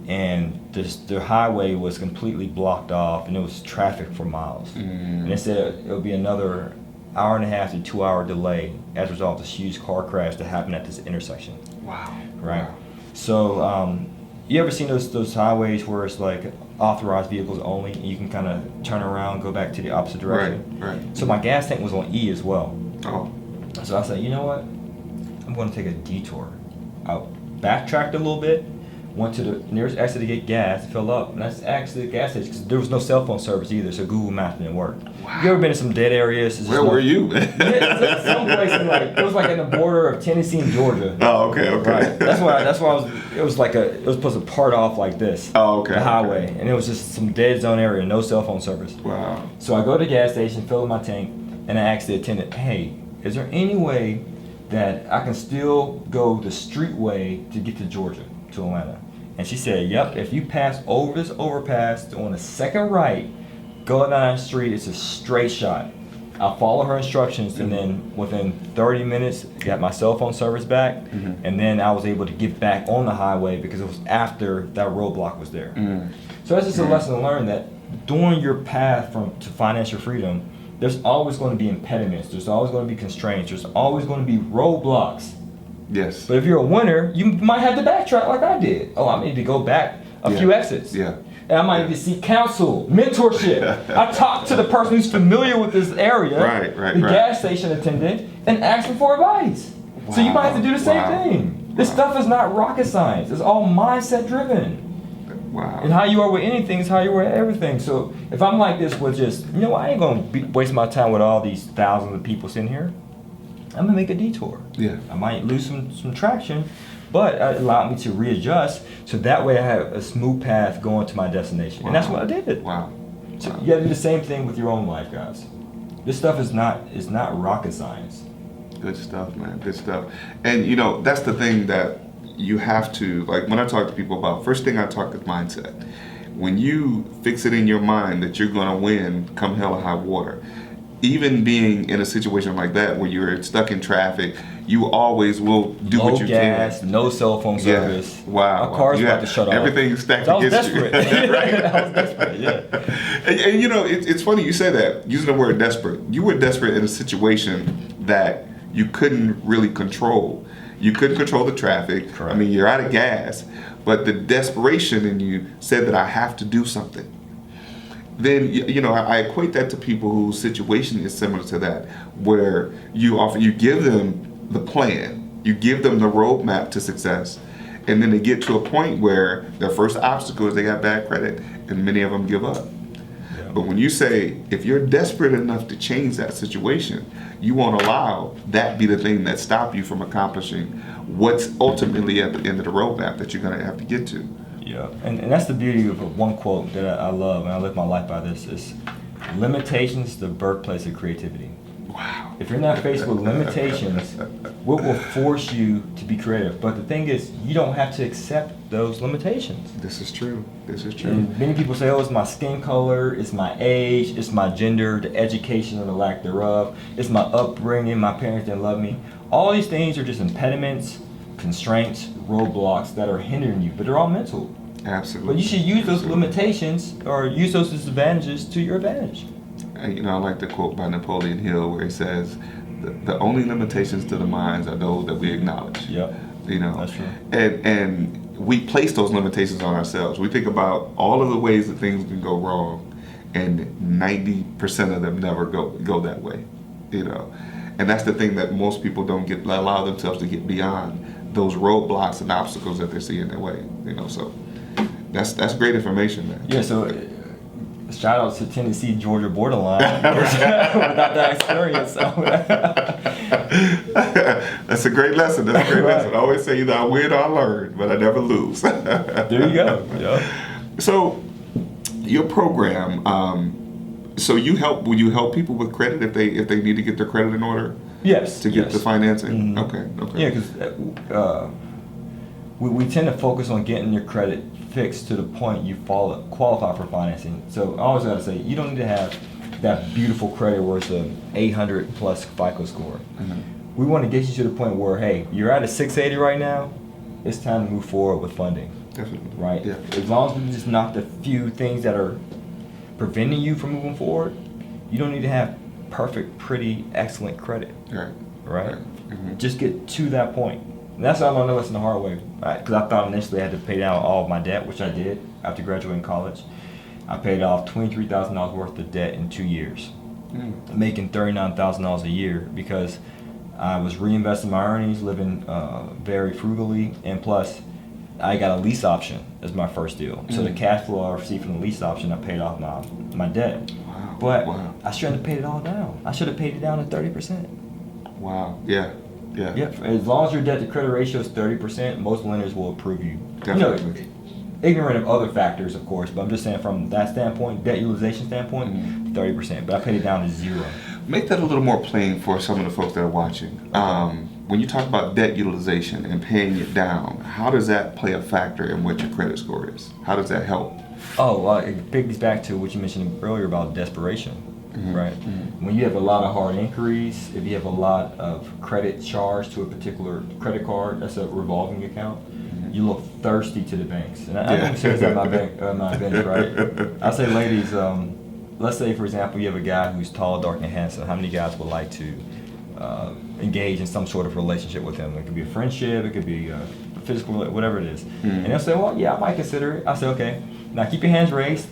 and the highway was completely blocked off, and it was traffic for miles. Mm-hmm. And they said it would be another hour and a half to 2 hour delay as a result of this huge car crash that happened at this intersection. Wow. Right. Wow. So, you ever seen those highways where it's like authorized vehicles only, and you can kind of turn around, go back to the opposite direction? Right. So my gas tank was on E as well. Oh. So I said, you know what? I'm going to take a detour. I backtracked a little bit, went to the nearest exit to get gas, fill up, and that's actually the gas station because there was no cell phone service either, so Google Maps didn't work. Wow. You ever been in some dead areas? Where were you? Yeah, some place it was like in the border of Tennessee and Georgia. Oh, okay. Right. That's why it was supposed to part off like this. Oh, okay. The highway, and it was just some dead zone area, no cell phone service. Wow. So I go to the gas station, fill up my tank, and I ask the attendant, hey, is there any way that I can still go the street way to get to Georgia, to Atlanta? And she said, yep, if you pass over this overpass on the second right, go down that street, it's a straight shot. I follow her instructions, and then within 30 minutes, got my cell phone service back, and then I was able to get back on the highway because it was after that roadblock was there. So that's just a lesson learned that during your path to financial freedom, there's always going to be impediments. There's always going to be constraints. There's always going to be roadblocks. Yes. But if you're a winner, you might have to backtrack like I did. Oh, I need to go back a few exits. Yeah. And I might need to seek counsel, mentorship. I talked to the person who's familiar with this area, the gas station attendant, and ask them for advice. Wow. So you might have to do the same thing. This stuff is not rocket science. It's all mindset driven. Wow. And how you are with anything is how you are with everything. So if I'm like this with just, I ain't going to waste my time with all these thousands of people sitting here. I'm going to make a detour. Yeah. I might lose some traction, but it allowed me to readjust so that way I have a smooth path going to my destination. And that's what I did. Wow. So you got to do the same thing with your own life, guys. This stuff is not rocket science. Good stuff, man. Good stuff. And that's the thing that you have to, like when I talk to people about, first thing I talk is mindset. When you fix it in your mind that you're going to win come hell or high water, even being in a situation like that where you're stuck in traffic, you always will do what you gas, can. No cell phone service. Yeah. Wow. Our car's about to shut off. Everything's stacked I was against you. desperate. I was desperate, yeah. And it's funny you say that, using the word desperate. You were desperate in a situation that you couldn't really control. You couldn't control the traffic. Correct. I mean, you're out of gas, but the desperation in you said that I have to do something. Then, I equate that to people whose situation is similar to that, where you give them the plan, you give them the roadmap to success, and then they get to a point where their first obstacle is they got bad credit, and many of them give up. But when you say, if you're desperate enough to change that situation, you won't allow that be the thing that stop you from accomplishing what's ultimately at the end of the roadmap that you're going to have to get to. Yeah, and that's the beauty of one quote that I love, and I live my life by this, is limitations the birthplace of creativity. Wow. If you're not faced with limitations, what will force you to be creative? But the thing is, you don't have to accept those limitations. This is true. This is true. And many people say, oh, it's my skin color, it's my age, it's my gender, the education or the lack thereof, it's my upbringing, my parents didn't love me. All these things are just impediments, constraints, roadblocks that are hindering you, but they're all mental. Absolutely. But you should use those limitations or use those disadvantages to your advantage. I like the quote by Napoleon Hill where he says, the only limitations to the minds are those that we acknowledge. Yep. That's true. And we place those limitations on ourselves. We think about all of the ways that things can go wrong, and 90% of them never go that way. And that's the thing that most people don't allow themselves to get beyond those roadblocks and obstacles that they see in their way. So that's great information, man. Yeah. So. Shout out to Tennessee, Georgia borderline without that experience. That's a great lesson. That's a great lesson. I always say either I win or I learn, but I never lose. There you go. Yeah. So, your program. So will you help people with credit if they need to get their credit in order? Yes. To get the financing. Mm-hmm. Okay. Yeah, because we tend to focus on getting your credit fixed to the point you qualify for financing. So I always gotta say, you don't need to have that beautiful credit where it's a 800 plus FICO score. Mm-hmm. We want to get you to the point where, hey, you're at a 680 right now, it's time to move forward with funding. Definitely. Right? Yeah. As long as we just knock the few things that are preventing you from moving forward, you don't need to have perfect, pretty, excellent credit. Right? Mm-hmm. Just get to that point. And that's how I learned the lesson the hard way. Because I thought initially I had to pay down all of my debt, which I did after graduating college. I paid off $23,000 worth of debt in 2 years, making $39,000 a year because I was reinvesting my earnings, living very frugally, and plus I got a lease option as my first deal. So the cash flow I received from the lease option, I paid off my debt. Wow. But I shouldn't have paid it all down. I should have paid it down to 30%. Wow. Yeah. As long as your debt to credit ratio is 30%, most lenders will approve you. Definitely. Ignorant of other factors, of course, but I'm just saying from that standpoint, debt utilization standpoint, 30%. But I paid it down to 0. Make that a little more plain for some of the folks that are watching. when you talk about debt utilization and paying it down, how does that play a factor in what your credit score is? How does that help? Oh, well, it pigs back to what you mentioned earlier about desperation, right? When you have a lot of hard inquiries, if you have a lot of credit charged to a particular credit card, that's a revolving account, you look thirsty to the banks. And I don't say this at my bench, right? I say, ladies, let's say, for example, you have a guy who's tall, dark, and handsome. How many guys would like to engage in some sort of relationship with him? It could be a friendship, it could be a physical, whatever it is. And they'll say, well, yeah, I might consider it. I say, okay, now keep your hands raised.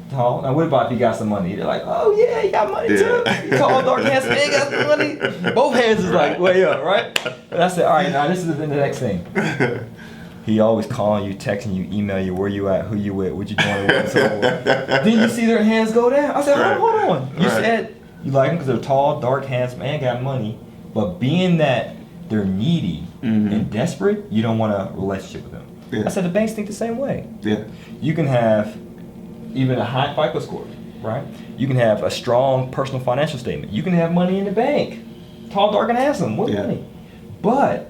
Tall. Now, what about if you got some money? They're like, oh yeah, you got money too. You tall, dark, handsome, you got some money. Both hands is like way up, right? And I said, all right, now this is the next thing. He always calling you, texting you, email you, where you at, who you with, what you doing, what, so on. Then you see their hands go down. I said, hold on. You said you like them because they're tall, dark, handsome, and got money. But being that they're needy and desperate, you don't want a relationship with them. Yeah. I said the banks think the same way. Yeah. You can have even a high FICO score, right? You can have a strong personal financial statement. You can have money in the bank, tall, dark, and handsome with money. But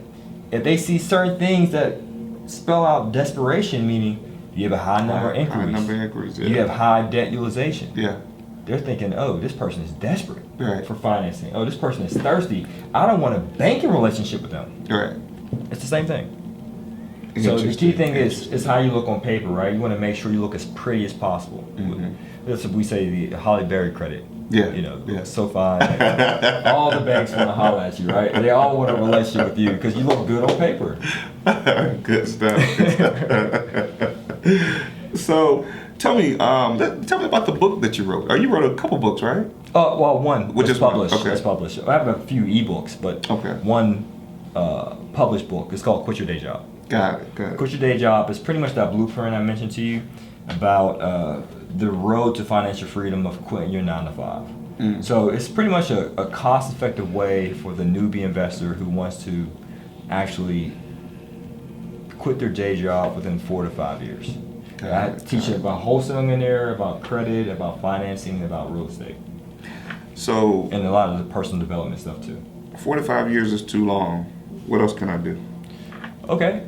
if they see certain things that spell out desperation, meaning you have a high number of inquiries, you have high debt utilization. Yeah. They're thinking, oh, this person is desperate Right. for financing. Oh, this person is thirsty. I don't want a banking relationship with them. Right. It's the same thing. So the key thing is how you look on paper, right? You want to make sure you look as pretty as possible. That's what we say, the Holly Berry credit. Yeah. You know, so fine. All the banks want to holler at you, right? They all want a relationship with you because you look good on paper. Good stuff. So tell me about the book that you wrote. You wrote a couple books, right? Well, one Which was is one? published. Okay. It's published. I have a few ebooks, but one published book. It's called Quit Your Day Job. Got it. Quit Your Day Job is pretty much that blueprint I mentioned to you about the road to financial freedom of quitting your 9 to 5. So it's pretty much a cost-effective way for the newbie investor who wants to actually quit their day job within 4 to 5 years. I teach about wholesaling in there, about credit, about financing, about real estate. So And a lot of the personal development stuff too. 4 to 5 years is too long. What else can I do? Okay,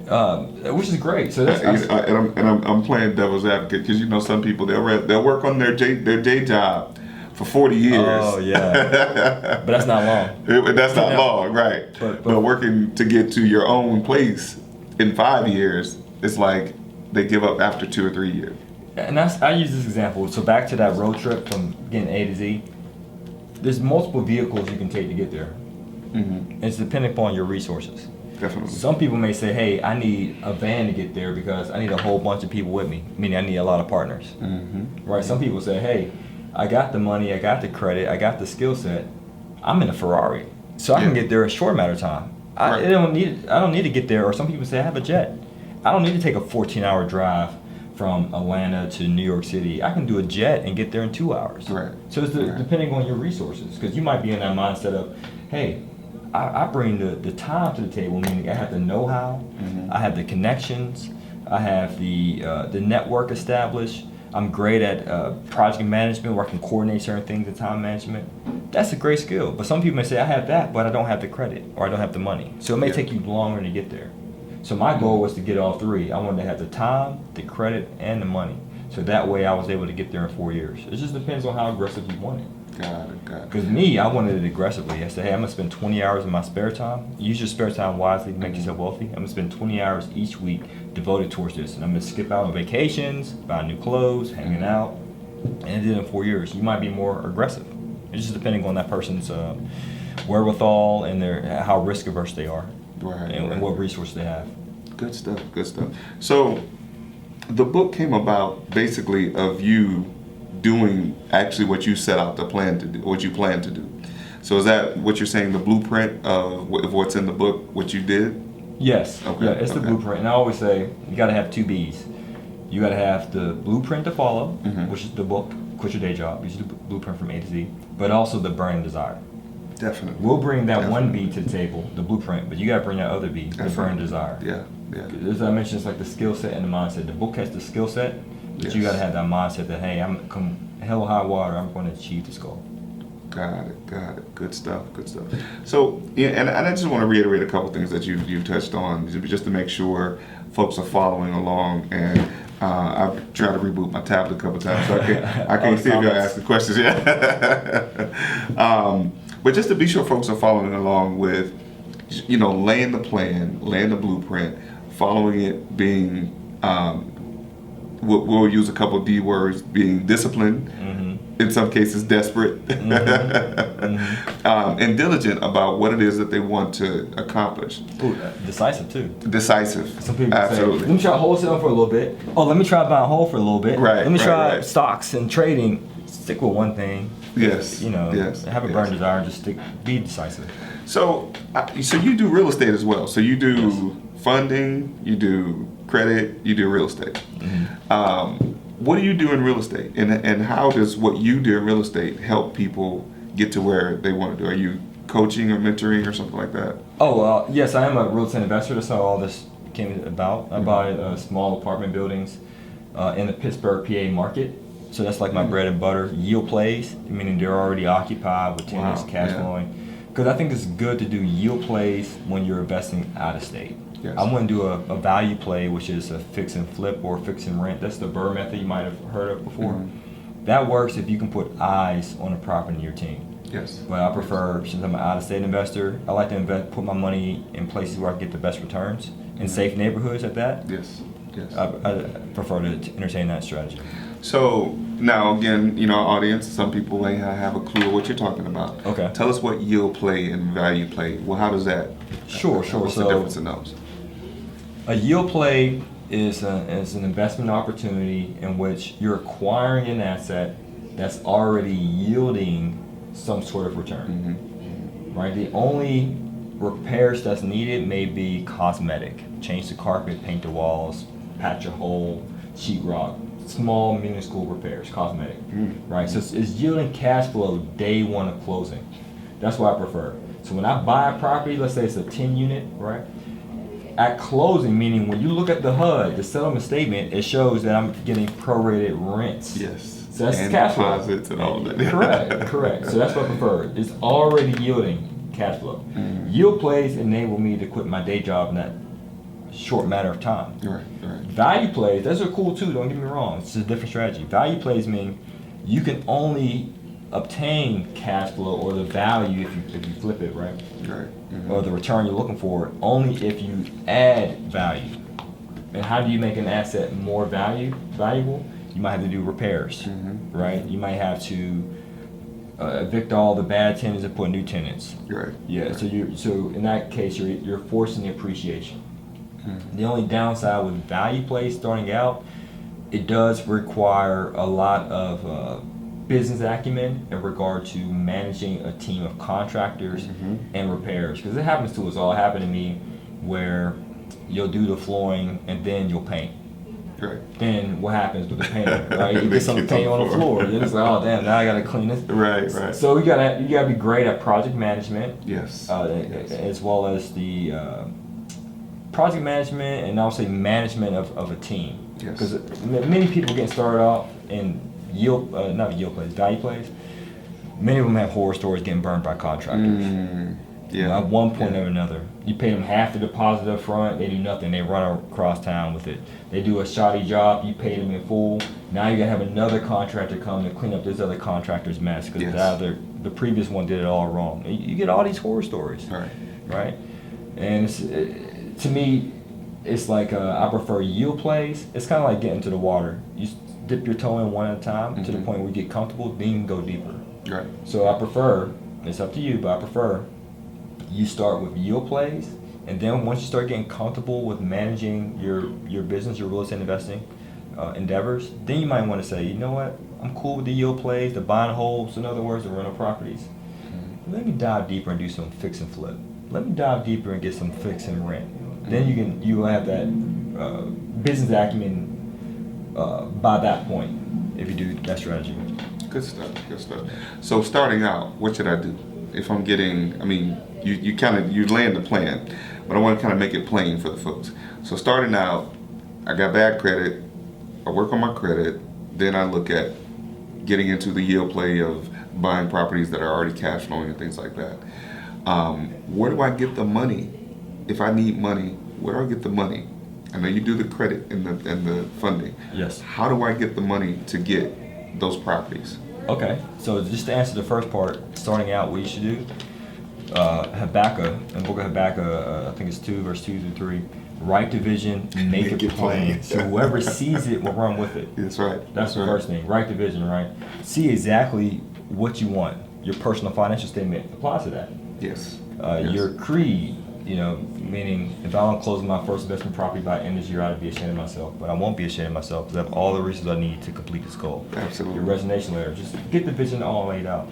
which is great. So that's I'm playing devil's advocate because some people they'll work on their day job for 40 years. Oh yeah, but that's not long. That's not long, right? But working to get to your own place in 5 years, it's like they give up after 2 or 3 years. And I use this example. So back to that road trip from getting A to Z. There's multiple vehicles you can take to get there. It's depending upon your resources. Definitely. Some people may say, hey, I need a van to get there because I need a whole bunch of people with me, meaning I need a lot of partners. Right? Some people say, hey, I got the money, I got the credit, I got the skill set. I'm in a Ferrari, so I can get there in a short amount of time. I don't need to get there. Or some people say, I have a jet. I don't need to take a 14-hour drive from Atlanta to New York City. I can do a jet and get there in 2 hours. Right. So it's depending on your resources, because you might be in that mindset of, hey, I bring the time to the table, meaning I have the know-how, I have the connections, I have the network established. I'm great at project management, where I can coordinate certain things and time management. That's a great skill. But some people may say, I have that, but I don't have the credit, or I don't have the money. So it may take you longer to get there. So my goal was to get all three. I wanted to have the time, the credit, and the money. So that way I was able to get there in 4 years. It just depends on how aggressive you want it. Got it. Because me, I wanted it aggressively. I said, hey, I'm going to spend 20 hours in my spare time. Use your spare time wisely to make yourself wealthy. I'm going to spend 20 hours each week devoted towards this. And I'm going to skip out on vacations, buy new clothes, hanging out. And I did it in 4 years. You might be more aggressive. It's just depending on that person's wherewithal and how risk averse they are. And what resources they have. Good stuff. So the book came about basically of you doing actually what you set out to plan to do, what you plan to do. So is that what you're saying, the blueprint of what's in the book, what you did? Yes. Okay. Yeah, it's the blueprint. And I always say you got to have 2 B's. You got to have the blueprint to follow, which is the book, Quit Your Day Job, which is the blueprint from A to Z, but also the burning desire. Definitely. We'll bring that one B to the table, the blueprint, but you got to bring that other B, the burning desire. Yeah. As I mentioned, it's like the skill set and the mindset. The book has the skill set, but you got to have that mindset that, hey, I'm come hell or high water, I'm going to achieve this goal. Got it. Good stuff. So, yeah, and I just want to reiterate a couple things that you touched on, just to make sure folks are following along. And I've tried to reboot my tablet a couple times, so I can't see if you're asking questions yet. But just to be sure folks are following along with, laying the plan, laying the blueprint, following it, being, we'll use a couple D words, being disciplined, in some cases desperate, and diligent about what it is that they want to accomplish. Ooh, decisive too. Decisive. Some people Absolutely. say, let me try wholesale for a little bit. Oh, let me try buying whole for a little bit. Right, Let me try right. stocks and trading. Stick with one thing. Yes. Have a yes. burning desire, just be decisive. So you do real estate as well. So you do funding, you do credit, you do real estate. What do you do in real estate, and how does what you do in real estate help people get to where they want to do? Are you coaching or mentoring or something like that? Oh, yes, I am a real estate investor. That's how all this came about. I buy small apartment buildings in the Pittsburgh, PA market. So that's like my bread and butter. Yield plays, meaning they're already occupied with tenants, cash flowing. Because I think it's good to do yield plays when you're investing out of state. Yes. I want to do a value play, which is a fix and flip or fix and rent. That's the Burr method you might have heard of before. That works if you can put eyes on a property in your team. Yes. But I prefer, since I'm an out-of-state investor, I like to put my money in places where I get the best returns, in safe neighborhoods at that. Yes. I prefer to entertain that strategy. So now again, our audience, some people may not have a clue of what you're talking about. Okay. Tell us what yield play and value play. Well, how does that? Sure. What's the difference in those? A yield play is an investment opportunity in which you're acquiring an asset that's already yielding some sort of return. Right? The only repairs that's needed may be cosmetic. Change the carpet, paint the walls, patch a hole, sheetrock. Small, minuscule repairs, cosmetic. Right? So it's yielding cash flow day one of closing. That's what I prefer. So when I buy a property, let's say it's a 10 unit, right? At closing, meaning when you look at the HUD, the settlement statement, it shows that I'm getting prorated rents. Yes. So that's and cash flow. deposits and all of that. Correct. So that's what I prefer. It's already yielding cash flow. Yield plays enable me to quit my day job in that short matter of time. Right. Value plays, those are cool too, don't get me wrong. It's just a different strategy. Value plays mean you can only obtain cash flow or the value if you flip it, right? Right. Or the return you're looking for, only if you add value. And how do you make an asset more valuable? You might have to do repairs, right? You might have to evict all the bad tenants and put new tenants. Right. Yeah. Right. So in that case, you're forcing the appreciation. The only downside with value plays starting out, it does require a lot of business acumen in regard to managing a team of contractors and repairs. Because it happens to us all. It happened to me where you'll do the flooring and then you'll paint. Right. Then what happens with the painting, right? You get some paint on the floor. You're just like, oh damn, now I gotta clean this. Right. So you gotta be great at project management. Yes. As well as the project management and also management of a team. Yes. Because many people get started off in value plays. Many of them have horror stories getting burned by contractors. At one point or another. You pay them half the deposit up front, they do nothing, they run across town with it. They do a shoddy job, you pay them in full. Now you gotta have another contractor come to clean up this other contractor's mess because the previous one did it all wrong. You get all these horror stories. Right? And to me, it's like I prefer yield plays. It's kind of like getting to the water. You dip your toe in one at a time to the point where you get comfortable, then you can go deeper. Right. So I prefer, it's up to you, but I prefer you start with yield plays, and then once you start getting comfortable with managing your business, your real estate investing endeavors, then you might want to say, you know what, I'm cool with the yield plays, the buying holds, in other words, the rental properties. Let me dive deeper and do some fix and flip. Let me dive deeper and get some fix and rent. Then you will have that business acumen by that point if you do that strategy. Good stuff. So starting out, what should I do? If I'm getting, you land the plan, but I want to kind of make it plain for the folks. So starting out, I got bad credit, I work on my credit, then I look at getting into the yield play of buying properties that are already cash flowing and things like that. Where do I get the money? If I need money, where do I get the money? I know you do the credit and the funding. Yes. How do I get the money to get those properties? Okay, so just to answer the first part, starting out, what you should do, Habakkuk, and book of Habakkuk, I think it's 2, verse 2 through 3, write the vision, make a plan. So whoever sees it will run with it. That's right. That's the first thing. Write the vision, right? See exactly what you want. Your personal financial statement applies to that. Yes. Your creed, meaning if I don't close my first investment property by end of this year, I'd be ashamed of myself. But I won't be ashamed of myself because I have all the resources I need to complete this goal. Absolutely. Your resignation letter, just get the vision all laid out.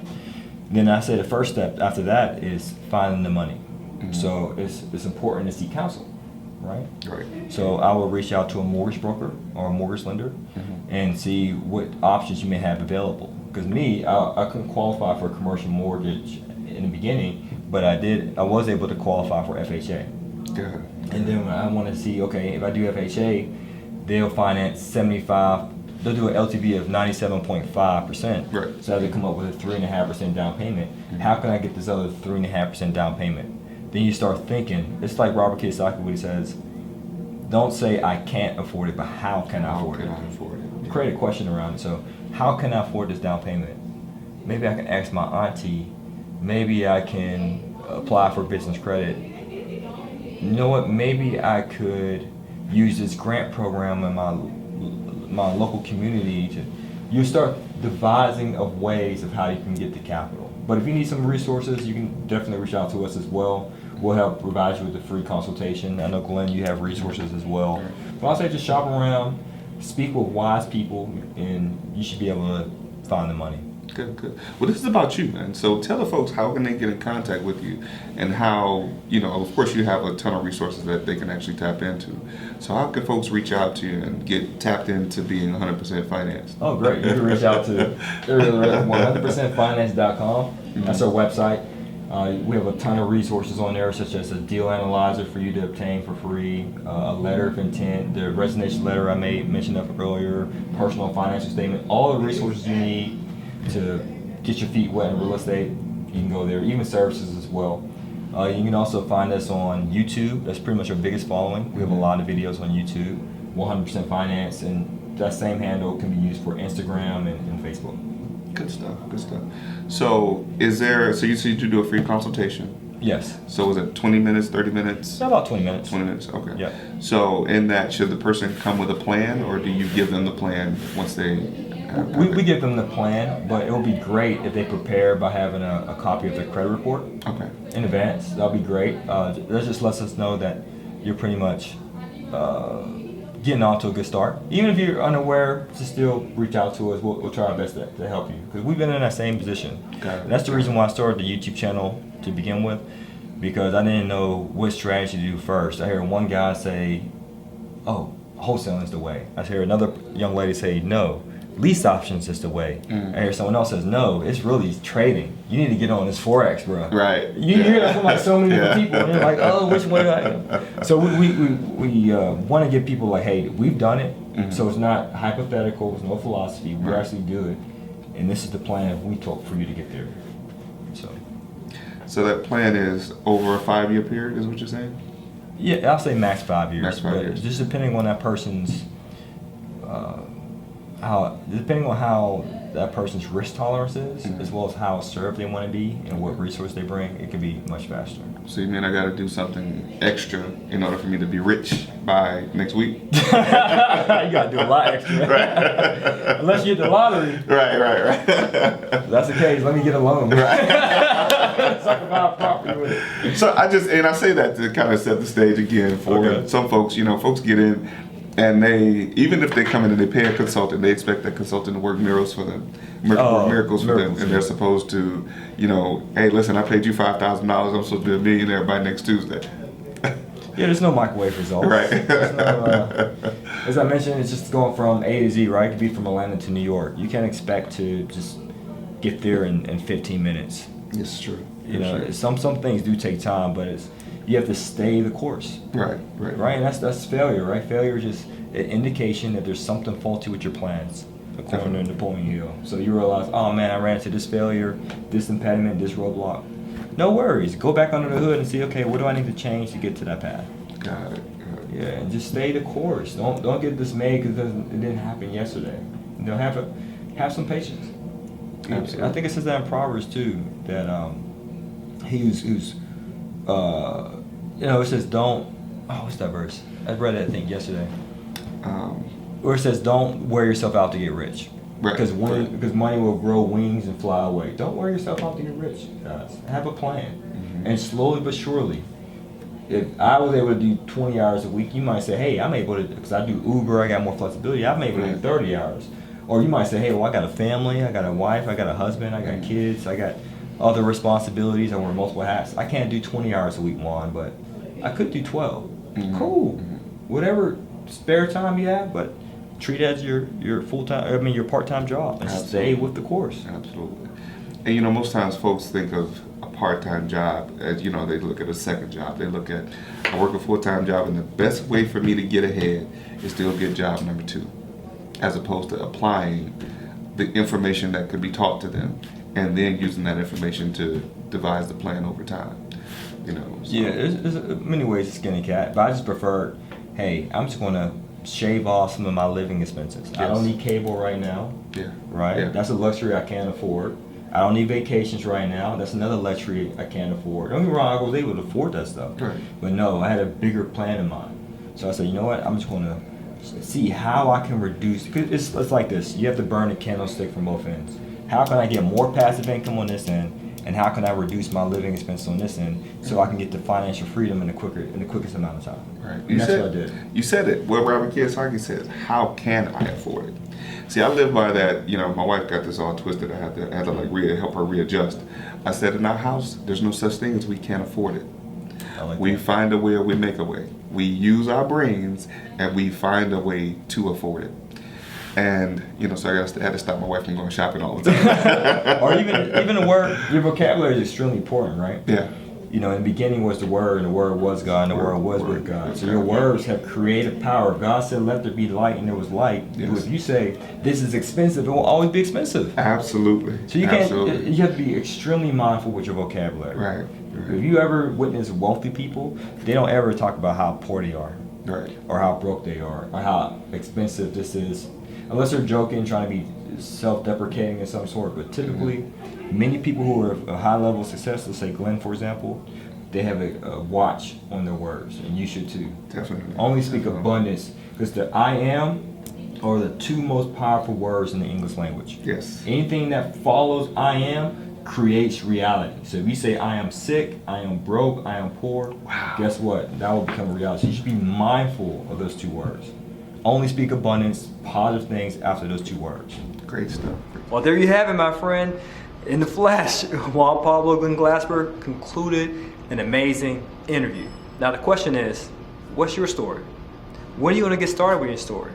Then I say the first step after that is finding the money. Mm-hmm. So it's important to seek counsel, right? Right. So I will reach out to a mortgage broker or a mortgage lender and see what options you may have available. Because I couldn't qualify for a commercial mortgage in the beginning, but I was able to qualify for FHA. Good. And then I want to see, okay, if I do FHA, they'll finance 75, they'll do an LTV of 97.5%. Right. So I have to come up with a 3.5% down payment. How can I get this other 3.5% down payment? Then you start thinking, it's like Robert Kiyosaki when he says, don't say I can't afford it, but how can I afford it? How can I afford it? Create a question around it. So how can I afford this down payment? Maybe I can ask my auntie. Maybe I can apply for business credit. You know what? Maybe I could use this grant program in my local community to. You start devising of ways of how you can get the capital. But if you need some resources, you can definitely reach out to us as well. We'll help provide you with a free consultation. I know, Glenn, you have resources as well. But I'll say just shop around, speak with wise people, and you should be able to find the money. Good. Well, this is about you, man. So tell the folks how can they get in contact with you, and how, of course, you have a ton of resources that they can actually tap into. So how can folks reach out to you and get tapped into being 100% financed? Oh, great. You can reach out to 100percentfinance.com. That's our website. We have a ton of resources on there, such as a deal analyzer for you to obtain for free, a letter of intent, the resignation letter I mentioned up earlier, personal financial statement, all the resources you need to get your feet wet in real estate. You can go there, even services as well. You can also find us on YouTube. That's pretty much our biggest following. We have a lot of videos on YouTube, 100% Finance, and that same handle can be used for Instagram and Facebook. Good stuff. So you do a free consultation? Yes. So is it 20 minutes, 30 minutes? About 20 minutes. 20 minutes, okay. Yeah. So in that, should the person come with a plan, or do you give them the plan once they... We give them the plan, but it would be great if they prepare by having a copy of their credit report in advance. That'll be great. That just lets us know that you're pretty much getting off to a good start. Even if you're unaware, just still reach out to us. We'll try our best to help you, because we've been in that same position. And that's the reason why I started the YouTube channel to begin with, because I didn't know what strategy to do first. I heard one guy say, oh, wholesaling is the way. I hear another young lady say, no, lease options is the way. I hear someone else says, no, it's really trading. You need to get on this Forex, bro. Right. You hear that from like so many different people, and you're like, oh, which way do I go? So we want to give people like, hey, we've done it, so it's not hypothetical, it's no philosophy, we actually do it, and this is the plan we talk for you to get there. So that plan is over a 5-year period, is what you're saying? Yeah, I'll say max 5 years. Max 5 years. Just depending on that person's depending on how that person's risk tolerance is, as well as how served they want to be and what resource they bring, it can be much faster. So you mean I got to do something extra in order for me to be rich by next week? You got to do a lot extra. Right. Unless you hit the lottery. Right. If that's the case, let me get a loan. Right. So I can buy a property with it. So I say that to kind of set the stage again for some folks. Folks get in, and even if they come in and they pay a consultant, they expect that consultant to work miracles for them, miracles for them, and they're supposed to, hey, listen, I paid you $5,000, I'm supposed to be a millionaire by next Tuesday. Yeah, there's no microwave results. Right. As I mentioned, it's just going from A to Z, right? It could be from Atlanta to New York. You can't expect to just get there in 15 minutes. It's true. Some things do take time, but you have to stay the course. Right. And that's failure, right? Failure is just an indication that there's something faulty with your plans. the corner in Napoleon Hill. So you realize, oh man, I ran into this failure, this impediment, this roadblock. No worries. Go back under the hood and see, okay, what do I need to change to get to that path? Got it. Yeah, and just stay the course. Don't get dismayed because it didn't happen yesterday. You know, have some patience. Absolutely. I think it says that in Proverbs too, that it says what's that verse? I read that thing yesterday. Where it says don't wear yourself out to get rich. Right, Because right. because money will grow wings and fly away. Don't wear yourself out to get rich, guys. Have a plan. And slowly but surely, if I was able to do 20 hours a week, you might say, hey, I'm able to, because I do Uber, I got more flexibility, I'm able to do 30 hours. Or you might say, hey, well, I got a family, I got a wife, I got a husband, I got kids, I got other responsibilities, I wear multiple hats. I can't do 20 hours a week, Juan, but I could do 12. Cool. Whatever spare time you have, but treat it as your full-time, your part-time job, and stay with the course. Absolutely. And most times folks think of a part-time job as, they look at a second job. They look at, I work a full-time job, and the best way for me to get ahead is to go get job number 2, as opposed to applying the information that could be taught to them and then using that information to devise the plan over time. So. Yeah, there's many ways to skin a cat, but I just prefer, hey, I'm just going to shave off some of my living expenses. Yes. I don't need cable right now. Yeah. Right? Yeah. That's a luxury I can't afford. I don't need vacations right now. That's another luxury I can't afford. Don't get me wrong, I was able to afford that stuff. Right. But no, I had a bigger plan in mind. So I said, you know what? I'm just going to see how I can reduce. Because it's like this. You have to burn a candlestick from both ends. How can I get more passive income on this end? And how can I reduce my living expenses on this end so I can get to financial freedom in the quickest amount of time? Right. And that's what I did. You said it. What Robert Kiyosaki says, how can I afford it? See, I live by that. My wife got this all twisted. I had to help her readjust. I said, in our house, there's no such thing as we can't afford it. We find a way or we make a way. We use our brains and we find a way to afford it. And, so I had to stop my wife from going shopping all the time. Or even the word, your vocabulary is extremely important, right? Yeah. In the beginning was the Word, and the Word was God, and the Word was with God. So your words have creative power. If God said, let there be light, and there was light. Yes. If you say, this is expensive, it will always be expensive. Absolutely. So you have to be extremely mindful with your vocabulary. Right. If you ever witness wealthy people, they don't ever talk about how poor they are. Right. Or how broke they are, or how expensive this is. Unless they're joking, trying to be self-deprecating of some sort. But typically, many people who are of a high level of success, let's say Glenn, for example, they have a watch on their words, and you should too. Definitely. Only speak abundance, because the I am are the 2 most powerful words in the English language. Yes. Anything that follows I am creates reality. So if you say I am sick, I am broke, I am poor, guess what? That will become a reality. So you should be mindful of those 2 words. Only speak abundance, positive things after those 2 words. Great stuff. Well, there you have it, my friend. In the flesh, Juan Pablo Glenn Glasper concluded an amazing interview. Now the question is, what's your story? When are you going to get started with your story?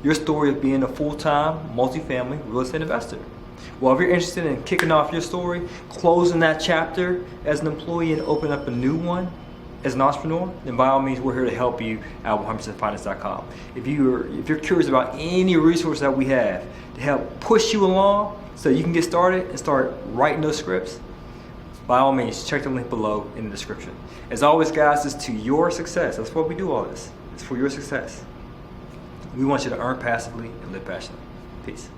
Your story of being a full-time, multifamily real estate investor. Well, if you're interested in kicking off your story, closing that chapter as an employee and opening up a new one as an entrepreneur, then by all means, we're here to help you at 100%finance.com. If you're curious about any resource that we have to help push you along so you can get started and start writing those scripts, by all means, check the link below in the description. As always, guys, it's to your success. That's why we do all this. It's for your success. We want you to earn passively and live passionately. Peace.